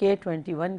K21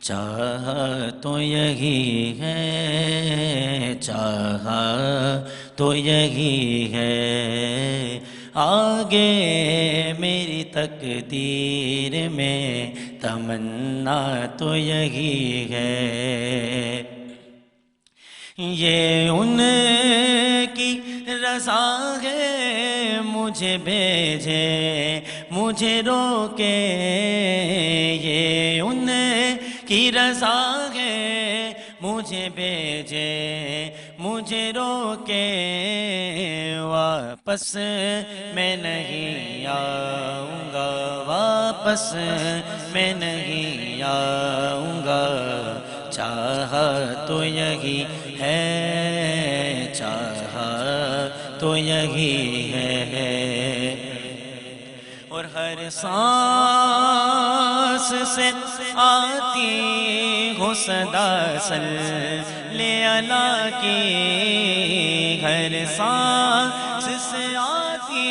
چاہا تو یہی ہے، چاہا تو یہی ہے، آگے میری تقدیر میں تمنا تو یہی ہے، یہ ان کی رضا ہے مجھے بھیجے مجھے روکے، یہ ان کی رضا ہے مجھے بھیجے مجھے روکے، واپس میں نہیں آؤں گا، واپس میں نہیں آؤں گا، چاہا تو یہی ہے، چاہا تو یہی ہے، اور ہر سانس سے آتی ہو صدا صلی اللہ کی، ہر سانس سے آتی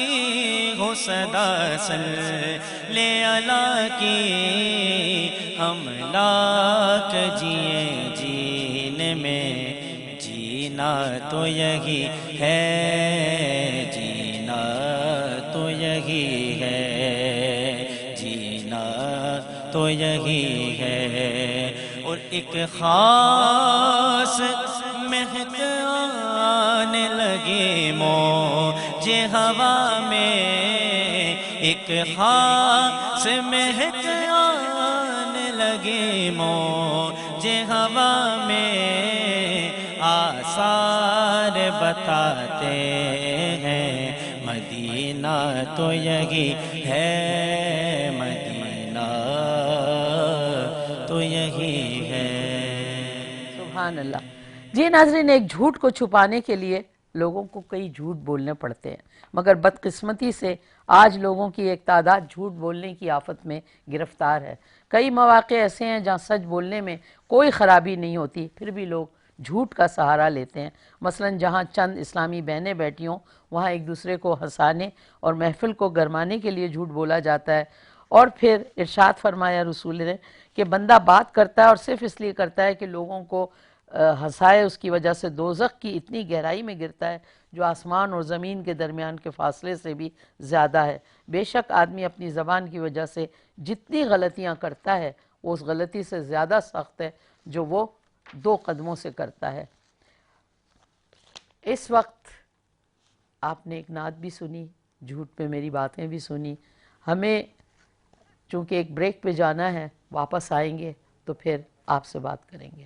ہو صدا صلی اللہ کی، ہم لاکھ جیے جینے میں جینا تو یہی ہے، جینا تو یہی ہے، جینا تو یہی ہے، اور ایک خاص مہک آنے لگی موج ہوا میں، ایک خاص مہک آنے لگی موج ہوا میں، آثار بتاتے ہیں مدینہ تو یہی ہے، مدینہ تو یہی ہے۔ سبحان اللہ۔ جی ناظرین، ایک جھوٹ کو چھپانے کے لیے لوگوں کو کئی جھوٹ بولنے پڑتے ہیں، مگر بدقسمتی سے آج لوگوں کی ایک تعداد جھوٹ بولنے کی آفت میں گرفتار ہے۔ کئی مواقع ایسے ہیں جہاں سچ بولنے میں کوئی خرابی نہیں ہوتی، پھر بھی لوگ جھوٹ کا سہارا لیتے ہیں۔ مثلا جہاں چند اسلامی بہنیں بیٹھی ہوں وہاں ایک دوسرے کو ہنسانے اور محفل کو گرمانے کے لیے جھوٹ بولا جاتا ہے، اور پھر ارشاد فرمایا رسول نے کہ بندہ بات کرتا ہے اور صرف اس لیے کرتا ہے کہ لوگوں کو ہنسائے، اس کی وجہ سے دوزخ کی اتنی گہرائی میں گرتا ہے جو آسمان اور زمین کے درمیان کے فاصلے سے بھی زیادہ ہے۔ بے شک آدمی اپنی زبان کی وجہ سے جتنی غلطیاں کرتا ہے وہ اس غلطی سے زیادہ سخت ہے جو وہ 2 قدموں سے کرتا ہے۔ اس وقت آپ نے ایک نعت بھی سنی، جھوٹ پہ میری باتیں بھی سنی۔ ہمیں چونکہ ایک بریک پہ جانا ہے، واپس آئیں گے تو پھر آپ سے بات کریں گے۔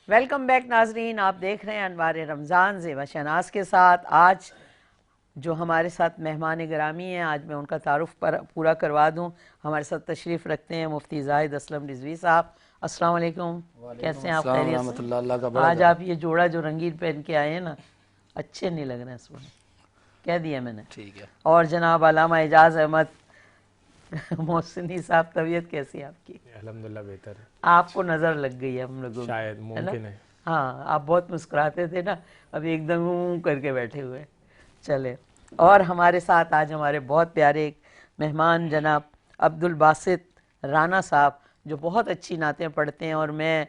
ویلکم بیک ناظرین، آپ دیکھ رہے ہیں انوار رمضان زیبا شہناز کے ساتھ۔ آج جو ہمارے ساتھ مہمان گرامی ہیں، آج میں ان کا تعارف پورا کروا دوں۔ ہمارے ساتھ تشریف رکھتے ہیں مفتی زاہد اسلم رضوی صاحب۔ السلام علیکم، کیسے ہیں آپ؟ خیریت سے؟ آج آپ یہ جوڑا جو رنگین پہن کے آئے ہیں نا، اچھے نہیں لگ رہے ہیں، اس میں کہہ دیا میں نے، ٹھیک ہے۔ اور جناب علامہ اعجاز احمد محسنی صاحب، طبیعت کیسی ہے آپ کی؟ الحمدللہ بہتر ہے۔ آپ کو نظر لگ گئی ہے ہم لوگوں، شاید ممکن ہے۔ ہاں، آپ بہت مسکراتے تھے نا، ابھی ایک دم کر کے بیٹھے ہوئے۔ چلے، اور ہمارے ساتھ آج ہمارے بہت پیارے ایک مہمان جناب عبدالباسط رانا صاحب، جو بہت اچھی نعتیں پڑھتے ہیں اور میں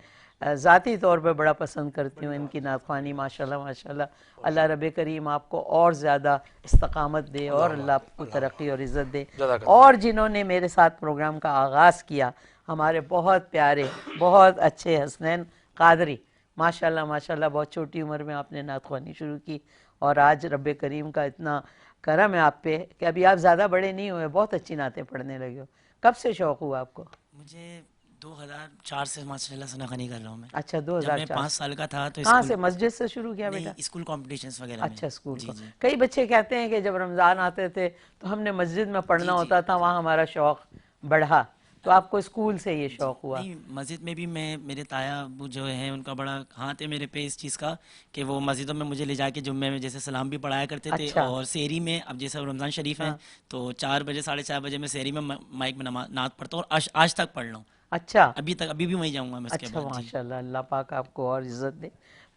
ذاتی طور پہ بڑا پسند کرتی ہوں ان کی نعت خوانی۔ ماشاءاللہ ماشاءاللہ، اللہ رب کریم آپ کو اور زیادہ استقامت دے اور اللہ آپ کو ترقی اور عزت دے۔ اور جنہوں نے میرے ساتھ پروگرام کا آغاز کیا، ہمارے بہت پیارے بہت اچھے حسنین قادری، ماشاءاللہ ماشاءاللہ، بہت چھوٹی عمر میں آپ نے نعت خوانی شروع کی، اور آج رب کریم کا اتنا کرم ہے آپ پہ کہ ابھی آپ زیادہ بڑے نہیں ہوئے، بہت اچھی نعتیں پڑھنے لگے ہو۔ کب سے شوق ہوا آپ کو؟ مجھے 2004 سے ماشاءاللہ ثنا خوانی کر رہا ہوں میں۔ اچھا، جب میں 2004 5 سال کا تھا تو کہاں سے؟ مسجد سے شروع کیا بیٹا؟ اسکول کمپٹیشنز وغیرہ میں۔ اچھا، اسکول کو۔ کئی بچے کہتے ہیں کہ جب رمضان آتے تھے تو ہم نے مسجد میں پڑھنا ہوتا تھا، وہاں ہمارا شوق بڑھا۔ تو آپ کو اسکول سے یہ شوق ہوا؟ نہیں، مسجد میں بھی میرے تایا ابو جو ہیں ان کا بڑا ہاتھ ہے میرے پہ اس چیز کا کہ وہ مسجدوں میں مجھے لے جا کے جمعے میں جیسے سلام بھی پڑھایا کرتے تھے، اچھا اور سحری میں اب جیسے رمضان شریف ہے تو 4 بجے 4:30 بجے میں سحری میں مائک میں نعت پڑھتا ہوں، اور آج تک پڑھ رہا ہوں، اچھا ابھی بھی وہیں جاؤں گا میں اس کے اچھا بعد. جی ماشاء اللہ، اللہ پاک آپ کو اور عزت دے.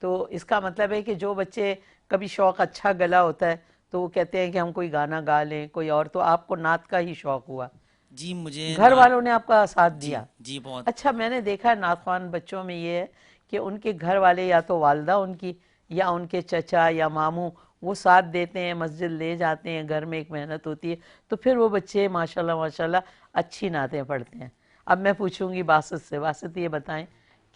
تو اس کا مطلب ہے کہ جو بچے کبھی شوق اچھا گلا ہوتا ہے تو وہ کہتے ہیں کہ ہم کوئی گانا گا لیں کوئی اور، تو آپ کو نعت کا ہی شوق ہوا، جی مجھے گھر والوں نے آپ کا ساتھ جی دیا؟ جی بہت. اچھا، میں نے دیکھا نعت خوان بچوں میں یہ ہے کہ ان کے گھر والے یا تو والدہ ان کی یا ان کے چچا یا ماموں وہ ساتھ دیتے ہیں، مسجد لے جاتے ہیں، گھر میں ایک محنت ہوتی ہے، تو پھر وہ بچے ماشاءاللہ ماشاءاللہ اچھی نعتیں پڑھتے ہیں. اب میں پوچھوں گی باسط سے. باسط یہ بتائیں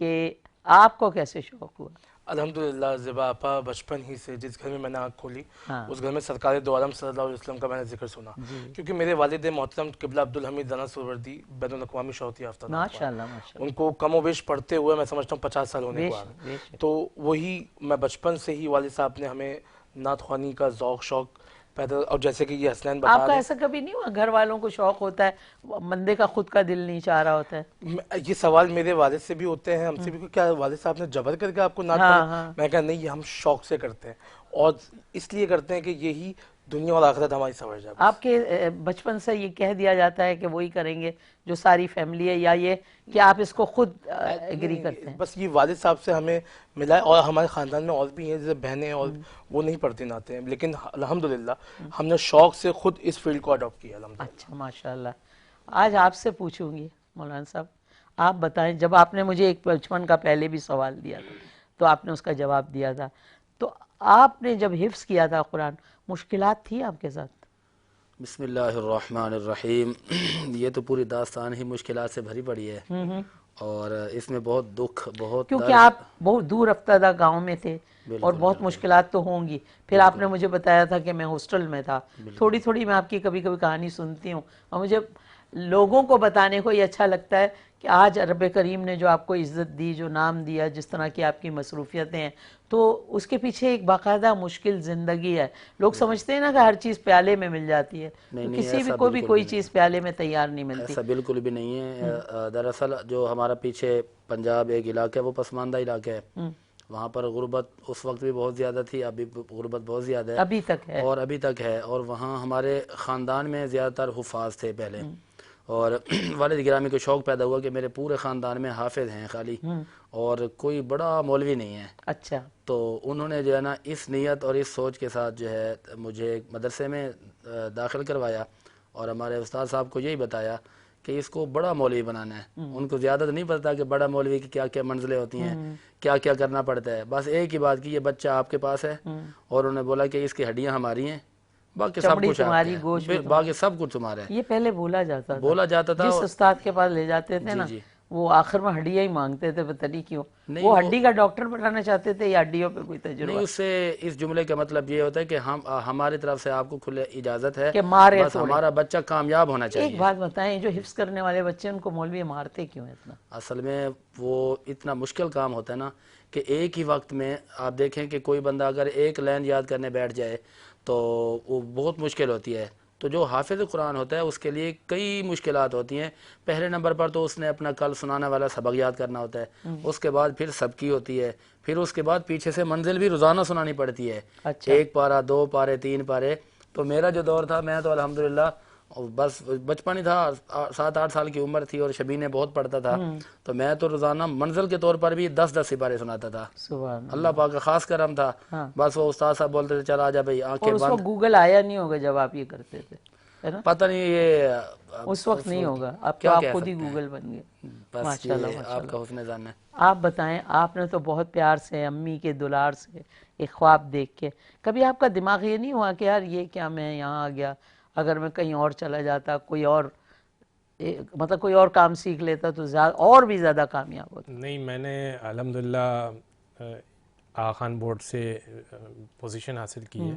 کہ آپ کو کیسے شوق ہوا؟ الحمدللہ زبا آپا بچپن ہی سے جس گھر میں میں نے آنکھ کھولی ہاں اس گھر میں سرکار دو عالم صلی اللہ علیہ وسلم کا میں نے ذکر سنا، کیونکہ میرے والد محترم قبلہ عبدالحمید رانا سہروردی بین الاقوامی شہرت یافتہ نعت خوان، ماشاءاللہ ماشاءاللہ، ان کو کم و بیش پڑھتے ہوئے میں سمجھتا ہوں 50 سال ہونے بے کو آ شک گئے. بے شک. تو وہی میں بچپن سے ہی والد صاحب نے ہمیں نعت خوانی کا ذوق شوق پیدا، اور جیسے کہ یہ حسنین آپ بتا کا رہے ایسا کبھی نہیں ہوا گھر والوں کو شوق ہوتا ہے بندے کا خود کا دل نہیں چاہ رہا ہوتا ہے؟ یہ سوال میرے والد سے بھی ہوتے ہیں، ہم سے بھی، کیا والد صاحب نے جبر کر کے آپ کو نعت ہاں پڑھائی؟ ہاں. میں کہا نہیں، یہ ہم شوق سے کرتے ہیں، اور اس لیے کرتے ہیں کہ یہی دنیا اور آخرت ہماری سنور جائے. آپ کے بچپن سے یہ کہہ دیا جاتا ہے کہ وہی کریں گے جو ساری فیملی ہے، یا یہ کہ آپ اس کو خود ایگری کرتے ہیں؟ بس یہ والد صاحب سے ہمیں ملا ہے، اور ہمارے خاندان میں اور بھی ہیں جیسے بہنیں، اور وہ نہیں پڑھتی نعتیں، لیکن الحمدللہ ہم نے شوق سے خود اس فیلڈ کو اڈاپٹ کیا الحمدللہ. اچھا ماشاءاللہ. آج آپ سے پوچھوں گی مولانا صاحب، آپ بتائیں، جب آپ نے مجھے ایک بچپن کا پہلے بھی سوال دیا تھا تو آپ نے اس کا جواب دیا تھا، تو آپ نے جب حفظ کیا تھا قرآن مشکلات تھی آپ کے ساتھ؟ بسم اللہ الرحمن الرحیم. یہ تو پوری داستان ہی مشکلات سے بھری پڑی ہے، اور اس میں بہت دکھ، بہت کیونکہ درد. آپ بہت دور افتادہ گاؤں میں تھے اور بہت مشکلات تو ہوں گی. پھر آپ نے مجھے بتایا تھا کہ میں ہاسٹل میں تھا. تھوڑی تھوڑی میں آپ کی کبھی کبھی کہانی سنتی ہوں، اور مجھے لوگوں کو بتانے کو یہ اچھا لگتا ہے کہ آج رب کریم نے جو آپ کو عزت دی، جو نام دیا، جس طرح کی آپ کی مصروفیتیں ہیں، تو اس کے پیچھے ایک باقاعدہ مشکل زندگی ہے. لوگ سمجھتے ہیں نا کہ ہر چیز پیالے میں مل جاتی ہے، تو کسی بھی کو بھی کوئی چیز پیالے میں تیار نہیں ملتی. ایسا بالکل بھی نہیں ہے. دراصل جو ہمارا پیچھے پنجاب ایک علاقہ ہے وہ پسماندہ علاقہ ہے، وہاں پر غربت اس وقت بھی بہت زیادہ تھی، ابھی غربت بہت زیادہ ہے، ابھی تک ہے. اور ابھی تک ہے. اور وہاں ہمارے خاندان میں زیادہ تر حفاظ تھے پہلے، اور والد گرامی کو شوق پیدا ہوا کہ میرے پورے خاندان میں حافظ ہیں خالی، اور کوئی بڑا مولوی نہیں ہے. اچھا. تو انہوں نے جو ہے نا اس نیت اور اس سوچ کے ساتھ جو ہے مجھے ایک مدرسے میں داخل کروایا، اور ہمارے استاد صاحب کو یہی بتایا کہ اس کو بڑا مولوی بنانا ہے. ان کو زیادہ تو نہیں پتا کہ بڑا مولوی کی کیا کیا منزلیں ہوتی ہیں، کیا کیا کرنا پڑتا ہے. بس ایک ہی بات کی، یہ بچہ آپ کے پاس ہے، اور انہوں نے بولا کہ اس کی ہڈیاں ہماری ہیں، باقی سب چمڑی کچھ آپ تمہاری، کا گوشت ہے، باقی سب کچھ تمہارا ہے. یہ پہلے بولا جاتا تھا. جس اور استاد کے پاس لے جاتے تھے نا، جی وہ آخر میں ہڈیاں ہی مانگتے تھے، پتہ نہیں کیوں. نہیں، وہ ہڈی کا ڈاکٹر بنانا چاہتے تھے یا ہڈیوں پہ کوئی نہیں، تجربہ؟ اس سے اس جملے کا مطلب یہ ہوتا ہے کہ ہماری طرف سے آپ کو کھلے اجازت ہے، کہ مارے بس توڑے. ہمارا بچہ کامیاب ہونا ایک چاہیے. بات بتائیں، جو حفظ کرنے والے بچے ان کو مولوی مارتے کیوں ہیں اتنا؟ اصل میں وہ اتنا مشکل کام ہوتا ہے نا کہ ایک ہی وقت میں آپ دیکھیں کہ کوئی بندہ اگر ایک لائن یاد کرنے بیٹھ جائے تو وہ بہت مشکل ہوتی ہے. تو جو حافظ قرآن ہوتا ہے اس کے لیے کئی مشکلات ہوتی ہیں. پہلے نمبر پر تو اس نے اپنا کل سنانا والا سبق یاد کرنا ہوتا ہے، اس کے بعد پھر سبکی ہوتی ہے، پھر اس کے بعد پیچھے سے منزل بھی روزانہ سنانی پڑتی ہے. اچھا. 1 پارہ 2 پارے 3 پارے. تو میرا جو دور تھا، میں تو الحمدللہ بس بچپن ہی تھا، 7-8 سال کی عمر تھی، اور شبینے بہت پڑھتا تھا، تو میں تو روزانہ منزل کے طور پر بھی 10-10 سپارے سناتا تھا. سبحان اللہ پاک کا خاص کرم تھا. بس وہ استاد صاحب بولتے تھے چل آ جا بھائی، آنکھیں اور اس بند. وقت گوگل آیا نہیں ہوگا جب آپ یہ کرتے تھے، ہے نا؟ پتہ نہیں یہ اس وقت نہیں ہوگا، اب تو کیا آپ کہہ خود ہی سکتے ہیں. گوگل بن گئے. بس ماشاءاللہ یہ آپ ماشاءاللہ. کا حسن ظن ہے. آپ بتائیں، آپ نے تو بہت پیار سے امی کے دلار سے ایک خواب دیکھ کے، کبھی آپ کا دماغ یہ نہیں ہوا کہ یار یہ کیا میں یہاں آ گیا، اگر میں کہیں اور چلا جاتا، کوئی اور مطلب کوئی اور کام سیکھ لیتا تو اور بھی زیادہ کامیاب ہوتا؟ نہیں، میں نے الحمدللہ آغا خان بورڈ سے پوزیشن حاصل کی ہے،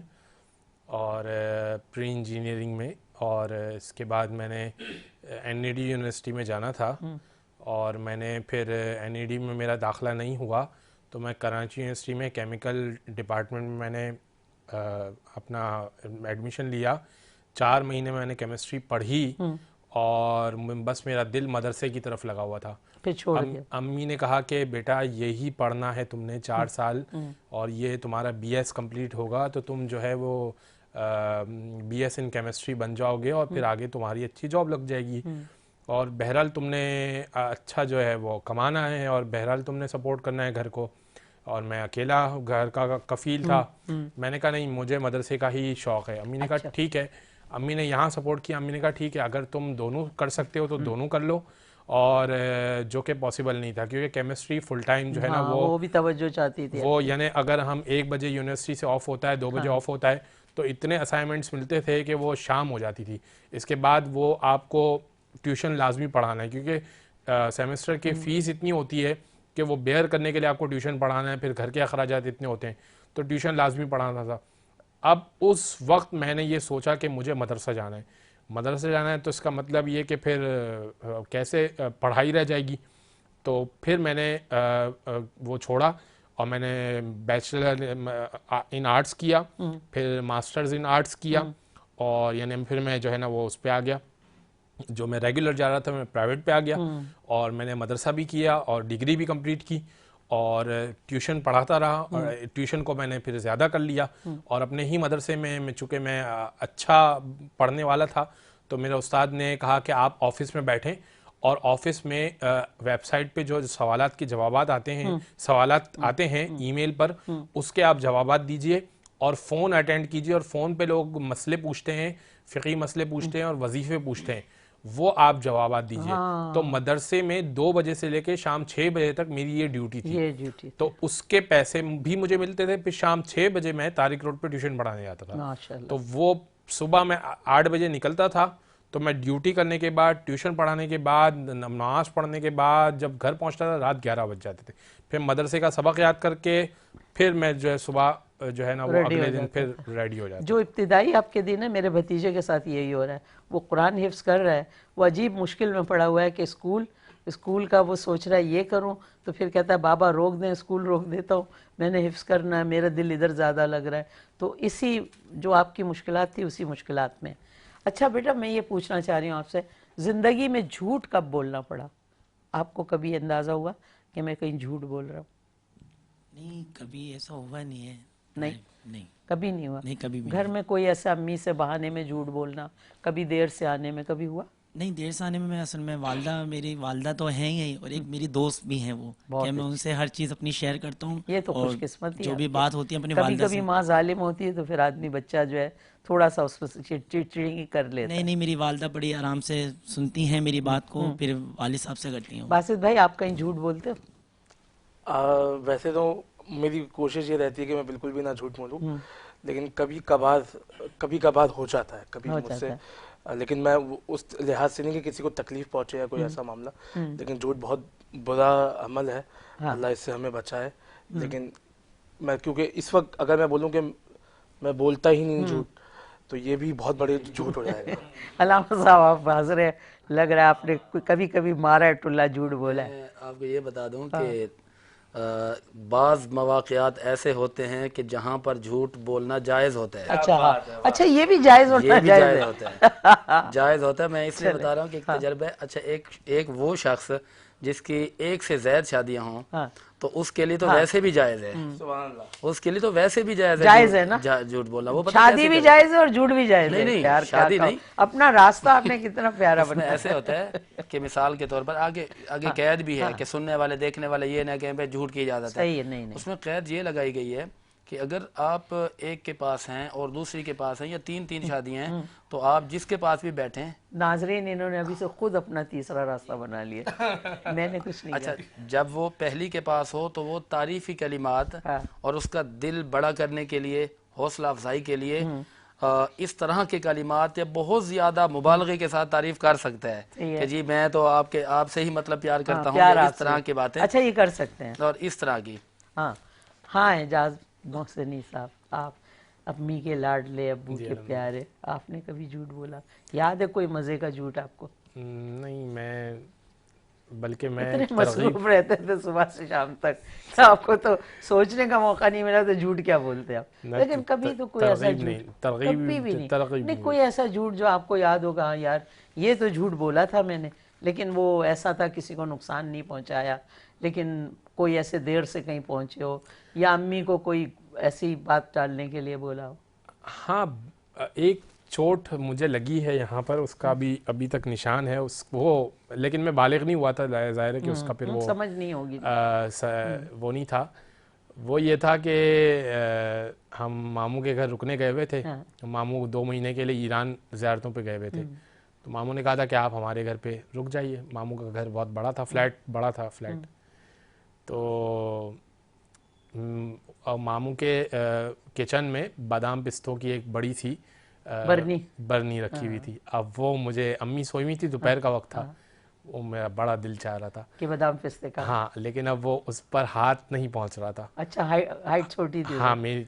اور پری انجینئرنگ میں، اور اس کے بعد میں نے این ای ڈی یونیورسٹی میں جانا تھا، اور میں نے پھر این ای ڈی میں میرا داخلہ نہیں ہوا تو میں کراچی یونیورسٹی میں کیمیکل ڈپارٹمنٹ میں نے اپنا ایڈمیشن لیا. 4 مہینے میں نے کیمسٹری پڑھی، اور بس میرا دل مدرسے کی طرف لگا ہوا تھا. پھر چھوڑ دیا. امی نے کہا کہ بیٹا یہی پڑھنا ہے تم نے 4 سال اور یہ تمہارا بی ایس کمپلیٹ ہوگا تو تم جو ہے وہ بی ایس ان کیمسٹری بن جاؤ گے اور پھر آگے تمہاری اچھی جاب لگ جائے گی, اور بہرحال تم نے اچھا جو ہے وہ کمانا ہے اور بہرحال تم نے سپورٹ کرنا ہے گھر کو. اور میں اکیلا گھر کا کفیل تھا. میں نے کہا نہیں, مجھے مدرسے کا ہی شوق ہے. امی نے کہا ٹھیک ہے. امی نے یہاں سپورٹ کیا. امی نے کہا ٹھیک ہے, اگر تم دونوں کر سکتے ہو تو دونوں کر لو, اور جو کہ پاسبل نہیں تھا کیونکہ کیمسٹری فل ٹائم جو ہے نا وہ بھی توجہ چاہتی تھی. وہ یعنی اگر ہم 1 بجے یونیورسٹی سے آف ہوتا ہے, 2 بجے آف ہوتا ہے, تو اتنے اسائنمنٹس ملتے تھے کہ وہ شام ہو جاتی تھی. اس کے بعد وہ آپ کو ٹیوشن لازمی پڑھانا ہے کیونکہ سیمسٹر کی فیس اتنی ہوتی ہے کہ وہ بیئر کرنے کے لیے آپ کو ٹیوشن پڑھانا ہے, پھر گھر کے اخراجات اتنے ہوتے ہیں, تو ٹیوشن لازمی پڑھانا تھا. اب اس وقت میں نے یہ سوچا کہ مجھے مدرسہ جانا ہے. مدرسہ جانا ہے تو اس کا مطلب یہ کہ پھر کیسے پڑھائی رہ جائے گی. تو پھر میں نے وہ چھوڑا اور میں نے بیچلر ان آرٹس کیا, پھر ماسٹرز ان آرٹس کیا, اور یعنی پھر میں جو ہے نا وہ اس پہ آ گیا. جو میں ریگولر جا رہا تھا میں پرائیویٹ پہ آ گیا, اور میں نے مدرسہ بھی کیا اور ڈگری بھی کمپلیٹ کی, اور ٹیوشن پڑھاتا رہا. اور ٹیوشن کو میں نے پھر زیادہ کر لیا, اور اپنے ہی مدرسے میں چونکہ میں اچھا پڑھنے والا تھا تو میرے استاد نے کہا کہ آپ آفس میں بیٹھیں اور آفس میں ویب سائٹ پہ جو سوالات کے جوابات آتے ہیں, سوالات آتے ہیں ای میل پر, اس کے آپ جوابات دیجئے اور فون اٹینڈ کیجئے. اور فون پہ لوگ مسئلے پوچھتے ہیں, فقہی مسئلے پوچھتے ہیں اور وظیفے پوچھتے ہیں, وہ آپ جوابات دیجئے. تو مدرسے میں 2 بجے سے لے کے شام 6 بجے تک میری یہ ڈیوٹی تھی. تو اس کے پیسے بھی مجھے ملتے تھے. پھر شام 6 بجے میں طارق روڈ پہ ٹیوشن پڑھانے جاتا تھا. تو وہ صبح میں 8 بجے نکلتا تھا, تو میں ڈیوٹی کرنے کے بعد, ٹیوشن پڑھانے کے بعد, نماز پڑھنے کے بعد جب گھر پہنچتا تھا رات 11 بج جاتے تھے. پھر مدرسے کا سبق یاد کر کے پھر میں جو ہے صبح جو ہے نا وہ اگلے دن پھر ریڈی ہو جاتا. جو ابتدائی آپ کے دن ہے, میرے بھتیجے کے ساتھ یہی ہو رہا ہے. وہ قرآن حفظ کر رہا ہے, وہ عجیب مشکل میں پڑا ہوا ہے کہ اسکول کا وہ سوچ رہا ہے یہ کروں, تو پھر کہتا ہے بابا روک دیں, اسکول روک دیتا ہوں, میں نے حفظ کرنا ہے, میرا دل ادھر زیادہ لگ رہا ہے. تو اسی جو آپ کی مشکلات تھی اسی مشکلات میں. اچھا بیٹا, میں یہ پوچھنا چاہ رہی ہوں آپ سے, زندگی میں جھوٹ کب بولنا پڑا آپ کو؟ کبھی اندازہ ہوا کہ میں کہیں جھوٹ بول رہا ہوں؟ نہیں, کبھی ایسا ہوا نہیں ہے. نہیں کبھی نہیں ہوا. نہیں, کبھی بھی گھر میں کوئی ایسا امی سے بہانے میں جھوٹ بولنا, کبھی دیر سے آنے میں کبھی ہوا؟ نہیں, دیر سے آنے میں اصل میں میری والدہ تو ہیں ہی, اور ایک میری دوست بھی ہیں وہ, کہ میں ان سے ہر چیز اپنی شیئر کرتا ہوں. یہ تو خوش قسمتی ہے. جو بھی بات ہوتی ہے اپنی والدہ سے. کبھی ماں ظالم ہوتی ہے تو پھر آدمی بچہ جو ہے تھوڑا سا اس کو چڑچڑی کر لیتا ہے. نہیں, میری والدہ بڑی آرام سے سنتی ہیں میری بات کو, پھر والد صاحب سے کرتی ہیں. باسط بھائی, آپ کہیں جھوٹ بولتے ہو؟ ویسے تو میری کوشش یہ رہتی ہے کہ میں بالکل بھی نہ جھوٹ بولوں, لیکن کبھی کبھار ہو جاتا ہے کبھی مجھ سے. لیکن میں اس لحاظ سے نہیں کہ کسی کو تکلیف پہنچے یا کوئی ایسا معاملہ, لیکن جھوٹ بہت برا عمل ہے, اللہ اس سے ہمیں بچائے. لیکن میں کیونکہ اس وقت اگر میں بولوں کہ میں بولتا ہی نہیں جھوٹ, تو یہ بھی بہت بڑے جھوٹ ہو جائے گا. علامہ صاحب آپ حاضر ہیں, لگ رہا ہے آپ نے کبھی مارا ہے ٹلا جھوٹ بولا ہے. میں آپ کو یہ بتا دوں کہ بعض مواقعات ایسے ہوتے ہیں کہ جہاں پر جھوٹ بولنا جائز ہوتا ہے. اچھا, یہ بھی جائز ہوتا ہے؟ یہ بھی جائز ہوتا ہے, جائز ہوتا ہے. میں اس لیے بتا رہا ہوں کہ ایک تجربہ ہے. اچھا, ایک وہ شخص جس کی 1 سے زائد شادیاں ہوں, تو اس کے لیے تو ویسے بھی جائز ہے. اس کے لیے تو ویسے بھی جائز ہے نا جھوٹ بولنا. وہ شادی بھی جائز ہے اور جھوٹ بھی جائز ہے. نہیں, شادی نہیں, اپنا راستہ آپ نے کتنا پیارا بنایا. ایسے ہوتا ہے کہ مثال کے طور پر آگے قید بھی ہے کہ سننے والے دیکھنے والے یہ نہ کہیں جھوٹ کی اجازت ہے. اس میں قید یہ لگائی گئی ہے کہ اگر آپ ایک کے پاس ہیں اور دوسری کے پاس ہیں, یا 3 شادیاں ہیں, تو آپ جس کے پاس بھی بیٹھیں. ناظرین, انہوں نے ابھی سے خود اپنا تیسرا راستہ بنا لیا, میں نے کچھ نہیں. اچھا, جب وہ پہلی کے پاس ہو تو وہ تعریفی کلمات اور اس کا دل بڑا کرنے کے لیے, حوصلہ افزائی کے لیے اس طرح کے کلمات یا بہت زیادہ مبالغے کے ساتھ تعریف کر سکتا ہے کہ جی میں تو آپ سے ہی مطلب پیار کرتا ہوں, اس طرح کی باتیں. اچھا, یہ کر سکتے ہیں, اور اس طرح کی. ہاں اعجاز محسنی صاحب, آپ امی کے لاڈلے, ابو کے پیارے, آپ نے کبھی جھوٹ بولا؟ یاد ہے کوئی مزے کا جھوٹ آپ کو؟ نہیں, میں بلکہ میں اتنے مصروف رہتے تھے صبح سے شام تک کہ آپ کو تو سوچنے کا موقع نہیں ملا تو جھوٹ کیا بولتے آپ. لیکن کبھی تو کوئی ایسا جھوٹ کبھی بھی نہیں کوئی ایسا جھوٹ جو آپ کو یاد ہوگا ہاں یار یہ تو جھوٹ بولا تھا میں نے, لیکن وہ ایسا تھا کسی کو نقصان نہیں پہنچایا, لیکن کوئی ایسے دیر سے کہیں پہنچے ہو یا امی کو کوئی ایسی بات ٹالنے کے لیے بولا ہو؟ ہاں ایک چوٹ مجھے لگی ہے یہاں پر, اس کا بھی ابھی تک نشان ہے اس وہ, لیکن میں بالغ نہیں ہوا تھا, ظاہر ہے کہ اس کا پھر وہ سمجھ نہیں ہوگی وہ نہیں تھا. وہ یہ تھا کہ ہم ماموں کے گھر رکنے گئے ہوئے تھے, ماموں 2 مہینے کے لیے ایران زیارتوں پہ گئے ہوئے تھے, تو ماموں نے کہا تھا کہ آپ ہمارے گھر پہ رک جائیے. ماموں کا گھر بہت بڑا تھا, فلیٹ بڑا تھا فلیٹ, تو ماموں کے کچن میں بادام پستوں کی ایک بڑی سی برنی رکھی ہوئی تھی. اب وہ مجھے امی سوئی ہوئی تھی, دوپہر کا وقت تھا, وہ میرا بڑا دل چاہ رہا تھا کہ بادام پستے کا, ہاں, لیکن اب وہ اس پر ہاتھ نہیں پہنچ رہا تھا. اچھا ہائٹ چھوٹی تھی, ہاں میری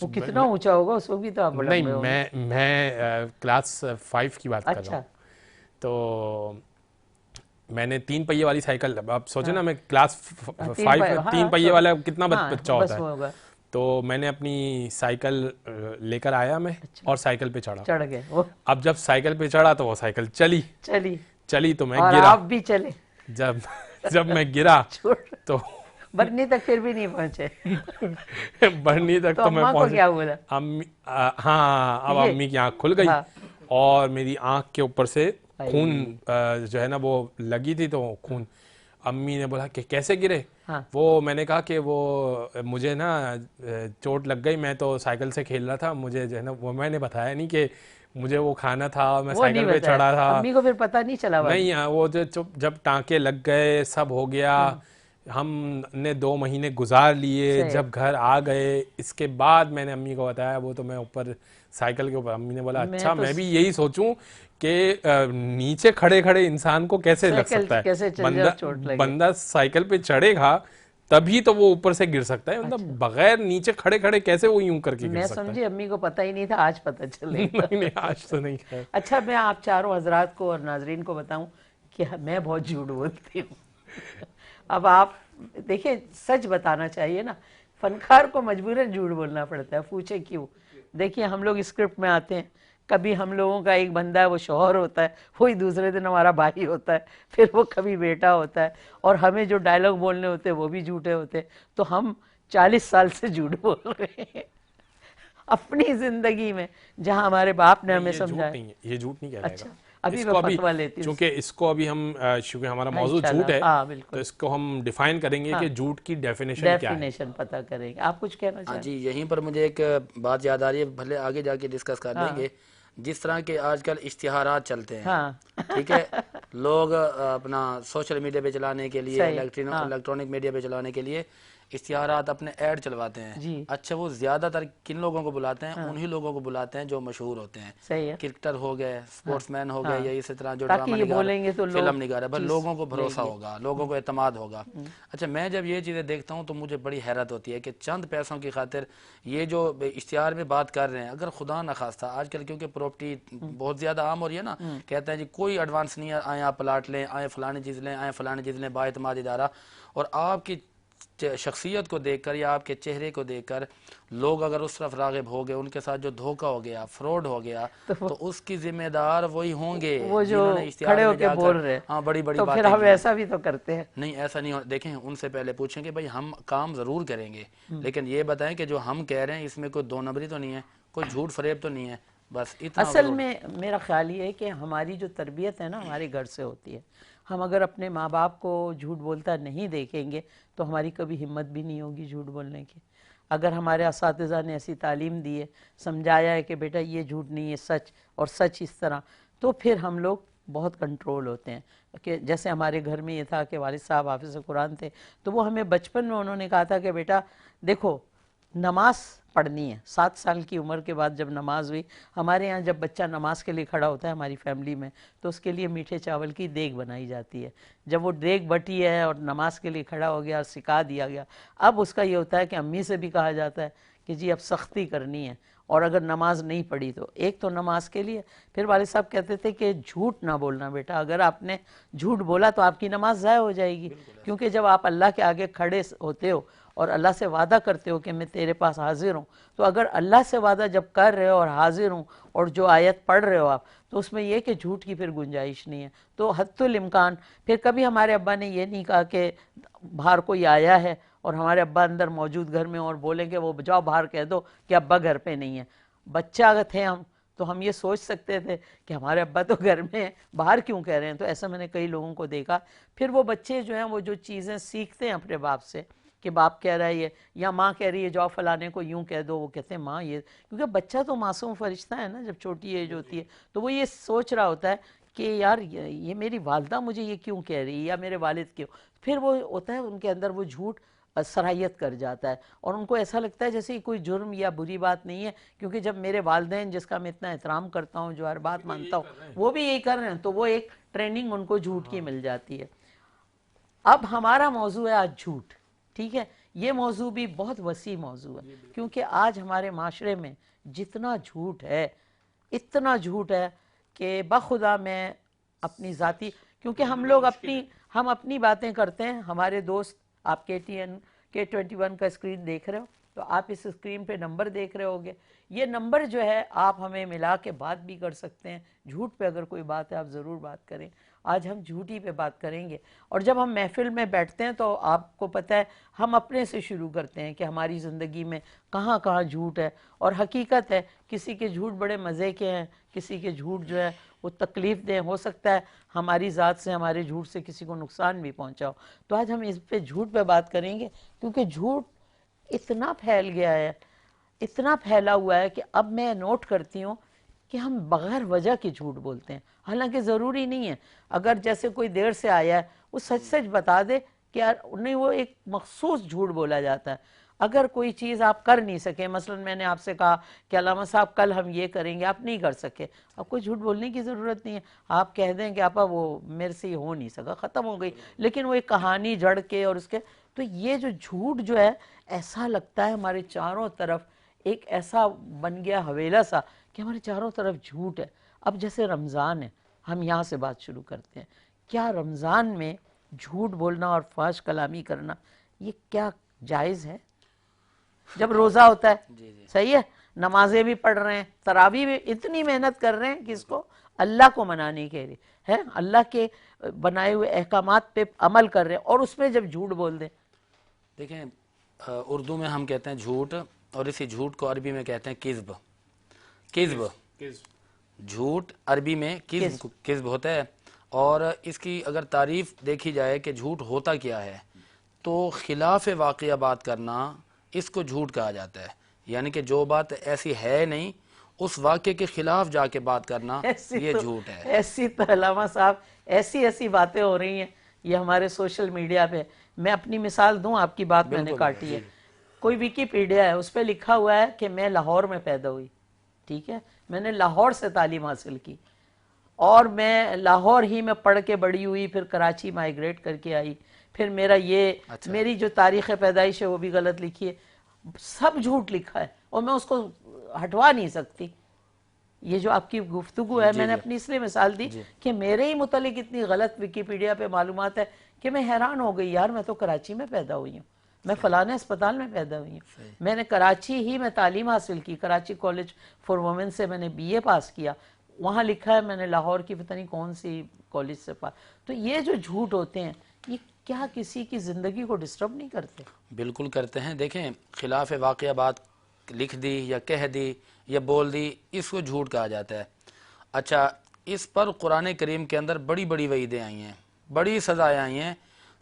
وہ کتنا اونچا ہوگا اس کو بھی تو آپ نہیں, میں کلاس 5 کی بات کر رہا ہوں. تو میں نے 3 پہیے والی سائیکل, آپ سوچیں نا میں کلاس 5 3 پہیے والا کتنا بچہ ہوتا ہے, تو میں نے اپنی سائیکل لے کر آیا میں اور سائیکل پہ چڑھ گئے. اب جب سائیکل پہ چڑھا تو وہ سائیکل چلی تو میں اور گرا, آپ بھی چلے. جب میں گرا تو برنی تک پھر بھی نہیں پہنچے. برنی تک تو میں پہنچ, کیا بولا ہاں اب امی کی آنکھ کھل گئی اور میری آنکھ کے اوپر سے خون جو ہے نا وہ لگی تھی, تو خون. امی نے بولا کہ کیسے گرے, وہ میں نے کہا کہ وہ مجھے نا چوٹ لگ گئی, میں تو سائیکل سے کھیل رہا تھا, مجھے جو ہے نا وہ میں نے بتایا نہیں کہ مجھے وہ کھانا تھا, میں سائیکل پہ چڑھا تھا. امی کو پھر پتہ نہیں چلا؟ نہیں, وہ جب ٹانکے لگ گئے سب ہو گیا, ہم نے 2 مہینے گزار لیے, جب گھر آ گئے اس کے بعد میں نے امی کو بتایا, وہ تو میں اوپر سائیکل کے اوپر. امی نے بولا اچھا میں بھی یہی سوچوں کہ نیچے کھڑے کھڑے انسان کو کیسے لگ سکتا ہے, بندہ سائیکل پہ چڑھے گا تبھی تو وہ اوپر سے گر سکتا ہے, مطلب بغیر نیچے کھڑے کھڑے کیسے وہ یوں کر کے گر سکتا ہے. میں سمجھی امی کو پتہ ہی نہیں تھا, آج پتہ چلے. نہیں آج تو نہیں. اچھا میں آپ چاروں حضرات کو اور ناظرین کو بتاؤں کہ میں بہت جھوٹ بولتی ہوں. اب آپ دیکھیں سچ بتانا چاہیے نا, فنکار کو مجبوراً جھوٹ بولنا پڑتا ہے, پوچھے کیوں. دیکھیے ہم لوگ اسکرپٹ میں آتے ہیں, کبھی ہم لوگوں کا ایک بندہ ہے وہ شوہر ہوتا ہے, وہی دوسرے دن ہمارا بھائی ہوتا ہے, پھر وہ کبھی بیٹا ہوتا ہے, اور ہمیں جو ڈائلاگ بولنے ہوتے ہیں وہ بھی جھوٹے ہوتے ہیں. تو ہم 40 سال سے جھوٹ بول رہے ہیں اپنی زندگی میں, جہاں ہمارے باپ نے ہمیں سمجھایا. یہ جھوٹ نہیں کہلائے گا. ابھی میں فتویٰ لیتی ہوں, چونکہ اس کو ابھی ہم, چونکہ ہمارا موضوع جھوٹ ہے تو اس کو ہم ڈیفائن کریں گے کہ جھوٹ کی ڈیفینیشن کیا ہے, ڈیفینیشن پتہ کریں گے. آپ کچھ کہنا چاہیں؟ جی یہیں پر مجھے ایک بات یاد آ رہی ہے, بھلے آگے جا کے ڈسکس کر لیں گے. جس طرح کے آج کل اشتہارات چلتے ہیں, ٹھیک ہے, لوگ اپنا سوشل میڈیا پہ چلانے کے لیے, الیکٹرانک میڈیا پہ چلانے کے لیے اشتہارات اپنے ایڈ چلواتے ہیں. اچھا وہ زیادہ تر کن لوگوں کو بلاتے ہیں؟ انہی لوگوں کو بلاتے ہیں جو مشہور ہوتے ہیں, کرکٹر ہو گئے, سپورٹس مین ہو گئے, یا اسی طرح جو ڈرامہ نگار, فلم نگار ہے, بس لوگوں کو بھروسہ ہوگا, لوگوں کو اعتماد ہوگا. اچھا میں جب یہ چیزیں دیکھتا ہوں تو مجھے بڑی حیرت ہوتی ہے کہ چند پیسوں کی خاطر یہ جو اشتہار میں بات کر رہے ہیں, اگر خدا نخواستہ آج کل کیونکہ پراپرٹی بہت زیادہ عام ہو رہی ہے نا, کہتے ہیں جی کوئی ایڈوانس نہیں ہے, آئیں آپ پلاٹ لیں, آئیں فلانی چیز لیں, آئیں فلانی چیز لیں, با اعتماد ادارہ. اور آپ کی شخصیت کو دیکھ کر یا آپ کے چہرے کو دیکھ کر لوگ اگر اس طرف راغب ہو گئے, ان کے ساتھ جو دھوکہ ہو گیا, فراڈ ہو گیا, تو اس کی ذمہ دار وہی ہوں گے وہ جو کھڑے ہو کے بول رہے ہیں. ہاں بڑی بڑی تو باتیں, پھر ہم ایسا بھی تو کرتے ہیں. نہیں ایسا نہیں. دیکھیں ان سے پہلے پوچھیں کہ بھائی ہم کام ضرور کریں گے, لیکن یہ بتائیں کہ جو ہم کہہ رہے ہیں اس میں کوئی 2 نمبری تو نہیں ہے, کوئی جھوٹ فریب تو نہیں ہے, بس اتنا. اصل میں میرا خیال یہ ہے کہ ہماری جو تربیت ہے نا ہمارے گھر سے ہوتی ہے. ہم اگر اپنے ماں باپ کو جھوٹ بولتا نہیں دیکھیں گے تو ہماری کبھی ہمت بھی نہیں ہوگی جھوٹ بولنے کی. اگر ہمارے اساتذہ نے ایسی تعلیم دی ہے, سمجھایا ہے کہ بیٹا یہ جھوٹ نہیں ہے سچ, اور سچ اس طرح, تو پھر ہم لوگ بہت کنٹرول ہوتے ہیں. کہ جیسے ہمارے گھر میں یہ تھا کہ والد صاحب حافظ قرآن تھے, تو وہ ہمیں بچپن میں انہوں نے کہا تھا کہ بیٹا دیکھو نماز پڑھنی ہے. 7 سال کی عمر کے بعد جب نماز ہوئی, ہمارے یہاں جب بچہ نماز کے لیے کھڑا ہوتا ہے ہماری فیملی میں, تو اس کے لیے میٹھے چاول کی دیگ بنائی جاتی ہے. جب وہ دیگ بٹی ہے اور نماز کے لیے کھڑا ہو گیا اور سکھا دیا گیا, اب اس کا یہ ہوتا ہے کہ امی سے بھی کہا جاتا ہے کہ جی اب سختی کرنی ہے, اور اگر نماز نہیں پڑھی تو ایک تو نماز کے لیے، پھر والد صاحب کہتے تھے کہ جھوٹ نہ بولنا بیٹا، اگر آپ نے جھوٹ بولا تو آپ کی نماز ضائع ہو جائے گی، کیونکہ جب آپ اللہ کے آگے کھڑے ہوتے ہو اور اللہ سے وعدہ کرتے ہو کہ میں تیرے پاس حاضر ہوں، تو اگر اللہ سے وعدہ جب کر رہے ہو اور حاضر ہوں اور جو آیت پڑھ رہے ہو آپ، تو اس میں یہ کہ جھوٹ کی پھر گنجائش نہیں ہے۔ تو حتی الامکان پھر کبھی ہمارے ابا نے یہ نہیں کہا کہ باہر کوئی آیا ہے اور ہمارے ابا اندر موجود گھر میں اور بولیں کہ وہ جاؤ باہر کہہ دو کہ ابا گھر پہ نہیں ہے۔ بچہ اگر تھے ہم تو ہم یہ سوچ سکتے تھے کہ ہمارے ابا تو گھر میں ہیں، باہر کیوں کہہ رہے ہیں؟ تو ایسا میں نے کئی لوگوں کو دیکھا۔ پھر وہ بچے جو ہیں وہ جو چیزیں سیکھتے ہیں اپنے باپ سے کہ باپ کہہ رہا ہے یہ، یا ماں کہہ رہی ہے جاؤ فلانے کو یوں کہہ دو، وہ کہتے ہیں ماں یہ، کیونکہ بچہ تو معصوم فرشتہ ہے نا، جب چھوٹی ایج ہوتی ہے تو وہ یہ سوچ رہا ہوتا ہے کہ یار یہ میری والدہ مجھے یہ کیوں کہہ رہی ہے یا میرے والد کیوں، پھر وہ ہوتا ہے ان کے اندر وہ جھوٹ صلاحیت کر جاتا ہے اور ان کو ایسا لگتا ہے جیسے کوئی جرم یا بری بات نہیں ہے، کیونکہ جب میرے والدین جس کا میں اتنا احترام کرتا ہوں، جو ہر بات مانتا ہوں، وہ بھی یہی کر رہے ہیں، تو وہ ایک ٹریننگ ان کو جھوٹ کی مل جاتی ہے۔ اب ہمارا موضوع ہے آج جھوٹ، ٹھیک ہے؟ یہ موضوع بھی بہت وسیع موضوع ہے، کیونکہ آج ہمارے معاشرے میں جتنا جھوٹ ہے، اتنا جھوٹ ہے کہ بخدا میں اپنی ذاتی، کیونکہ ہم لوگ اپنی باتیں کرتے ہیں، ہمارے دوست، آپ K21 کا اسکرین دیکھ رہے ہو تو آپ اس اسکرین پہ نمبر دیکھ رہے ہوگے، یہ نمبر جو ہے آپ ہمیں ملا کے بات بھی کر سکتے ہیں، جھوٹ پہ اگر کوئی بات ہے آپ ضرور بات کریں۔ آج ہم جھوٹی پہ بات کریں گے، اور جب ہم محفل میں بیٹھتے ہیں تو آپ کو پتہ ہے ہم اپنے سے شروع کرتے ہیں کہ ہماری زندگی میں کہاں کہاں جھوٹ ہے، اور حقیقت ہے کسی کے جھوٹ بڑے مزے کے ہیں، کسی کے جھوٹ جو ہے وہ تکلیف دہ ہو سکتا ہے، ہماری ذات سے، ہمارے جھوٹ سے کسی کو نقصان بھی پہنچا ہو۔ تو آج ہم اس پہ جھوٹ پہ بات کریں گے، کیونکہ جھوٹ اتنا پھیل گیا ہے، اتنا پھیلا ہوا ہے کہ اب میں نوٹ کرتی ہوں کہ ہم بغیر وجہ کے جھوٹ بولتے ہیں، حالانکہ ضروری نہیں ہے۔ اگر جیسے کوئی دیر سے آیا ہے وہ سچ سچ بتا دے کہ یار نہیں، وہ ایک مخصوص جھوٹ بولا جاتا ہے۔ اگر کوئی چیز آپ کر نہیں سکے، مثلا میں نے آپ سے کہا کہ علامہ صاحب کل ہم یہ کریں گے، آپ نہیں کر سکے، اب کوئی جھوٹ بولنے کی ضرورت نہیں ہے، آپ کہہ دیں کہ آپا وہ میرے سے یہ ہو نہیں سکا، ختم ہو گئی۔ لیکن وہ ایک کہانی جڑ کے اور اس کے، تو یہ جو جھوٹ جو ہے ایسا لگتا ہے ہمارے چاروں طرف ایک ایسا بن گیا حویلا سا کہ ہمارے چاروں طرف جھوٹ ہے۔ اب جیسے رمضان ہے، ہم یہاں سے بات شروع کرتے ہیں، کیا رمضان میں جھوٹ بولنا اور فحش کلامی کرنا یہ کیا جائز ہے؟ جب روزہ ہوتا ہے، صحیح ہے، نمازیں بھی پڑھ رہے ہیں، تراویح بھی، اتنی محنت کر رہے ہیں کس کو؟ اللہ کو منانے کے لیے ہے، اللہ کے بنائے ہوئے احکامات پہ عمل کر رہے ہیں، اور اس میں جب جھوٹ بول دیں۔ دیکھیں اردو میں ہم کہتے ہیں جھوٹ، اور اسی جھوٹ کو عربی میں کہتے ہیں کذب۔ کذب، جھوٹ عربی میں کذب ہوتا ہے، اور اس کی اگر تعریف دیکھی جائے کہ جھوٹ ہوتا کیا ہے تو خلاف واقعہ بات کرنا، اس کو جھوٹ کہا جاتا ہے، یعنی کہ جو بات ایسی ہے نہیں اس واقعے کے خلاف جا کے بات کرنا، یہ جھوٹ ہے۔ ایسی تو علامہ صاحب ایسی باتیں ہو رہی ہیں یہ ہمارے سوشل میڈیا پہ، میں اپنی مثال دوں، آپ کی بات میں نے کاٹی ہے، کوئی ویکیپیڈیا ہے، اس پہ لکھا ہوا ہے کہ میں لاہور میں پیدا ہوئی، ٹھیک ہے، میں نے لاہور سے تعلیم حاصل کی، اور میں لاہور ہی میں پڑھ کے بڑی ہوئی، پھر کراچی مائیگریٹ کر کے آئی، پھر میرا یہ میری جو تاریخ پیدائش ہے وہ بھی غلط لکھی ہے، سب جھوٹ لکھا ہے، اور میں اس کو ہٹوا نہیں سکتی۔ یہ جو آپ کی گفتگو ہے، میں نے اپنی اس لیے مثال دی کہ میرے ہی متعلق اتنی غلط ویکیپیڈیا پہ معلومات ہے کہ میں حیران ہو گئی، یار میں تو کراچی میں پیدا ہوئی ہوں، میں فلانے اسپتال میں پیدا ہوئی ہوں، میں نے کراچی ہی میں تعلیم حاصل کی، کراچی کالج فار وومن سے میں نے BA پاس کیا، وہاں لکھا ہے میں نے لاہور کی پتہ نہیں کون سی کالج سے پاس۔ تو یہ جو جھوٹ ہوتے ہیں یہ کیا کسی کی زندگی کو ڈسٹرب نہیں کرتے؟ بالکل کرتے ہیں۔ دیکھیں خلاف واقعہ بات لکھ دی یا کہہ دی یا بول دی، اس کو جھوٹ کہا جاتا ہے۔ اچھا، اس پر قرآن کریم کے اندر بڑی بڑی وعیدیں آئی ہیں، بڑی سزائیں آئی ہیں۔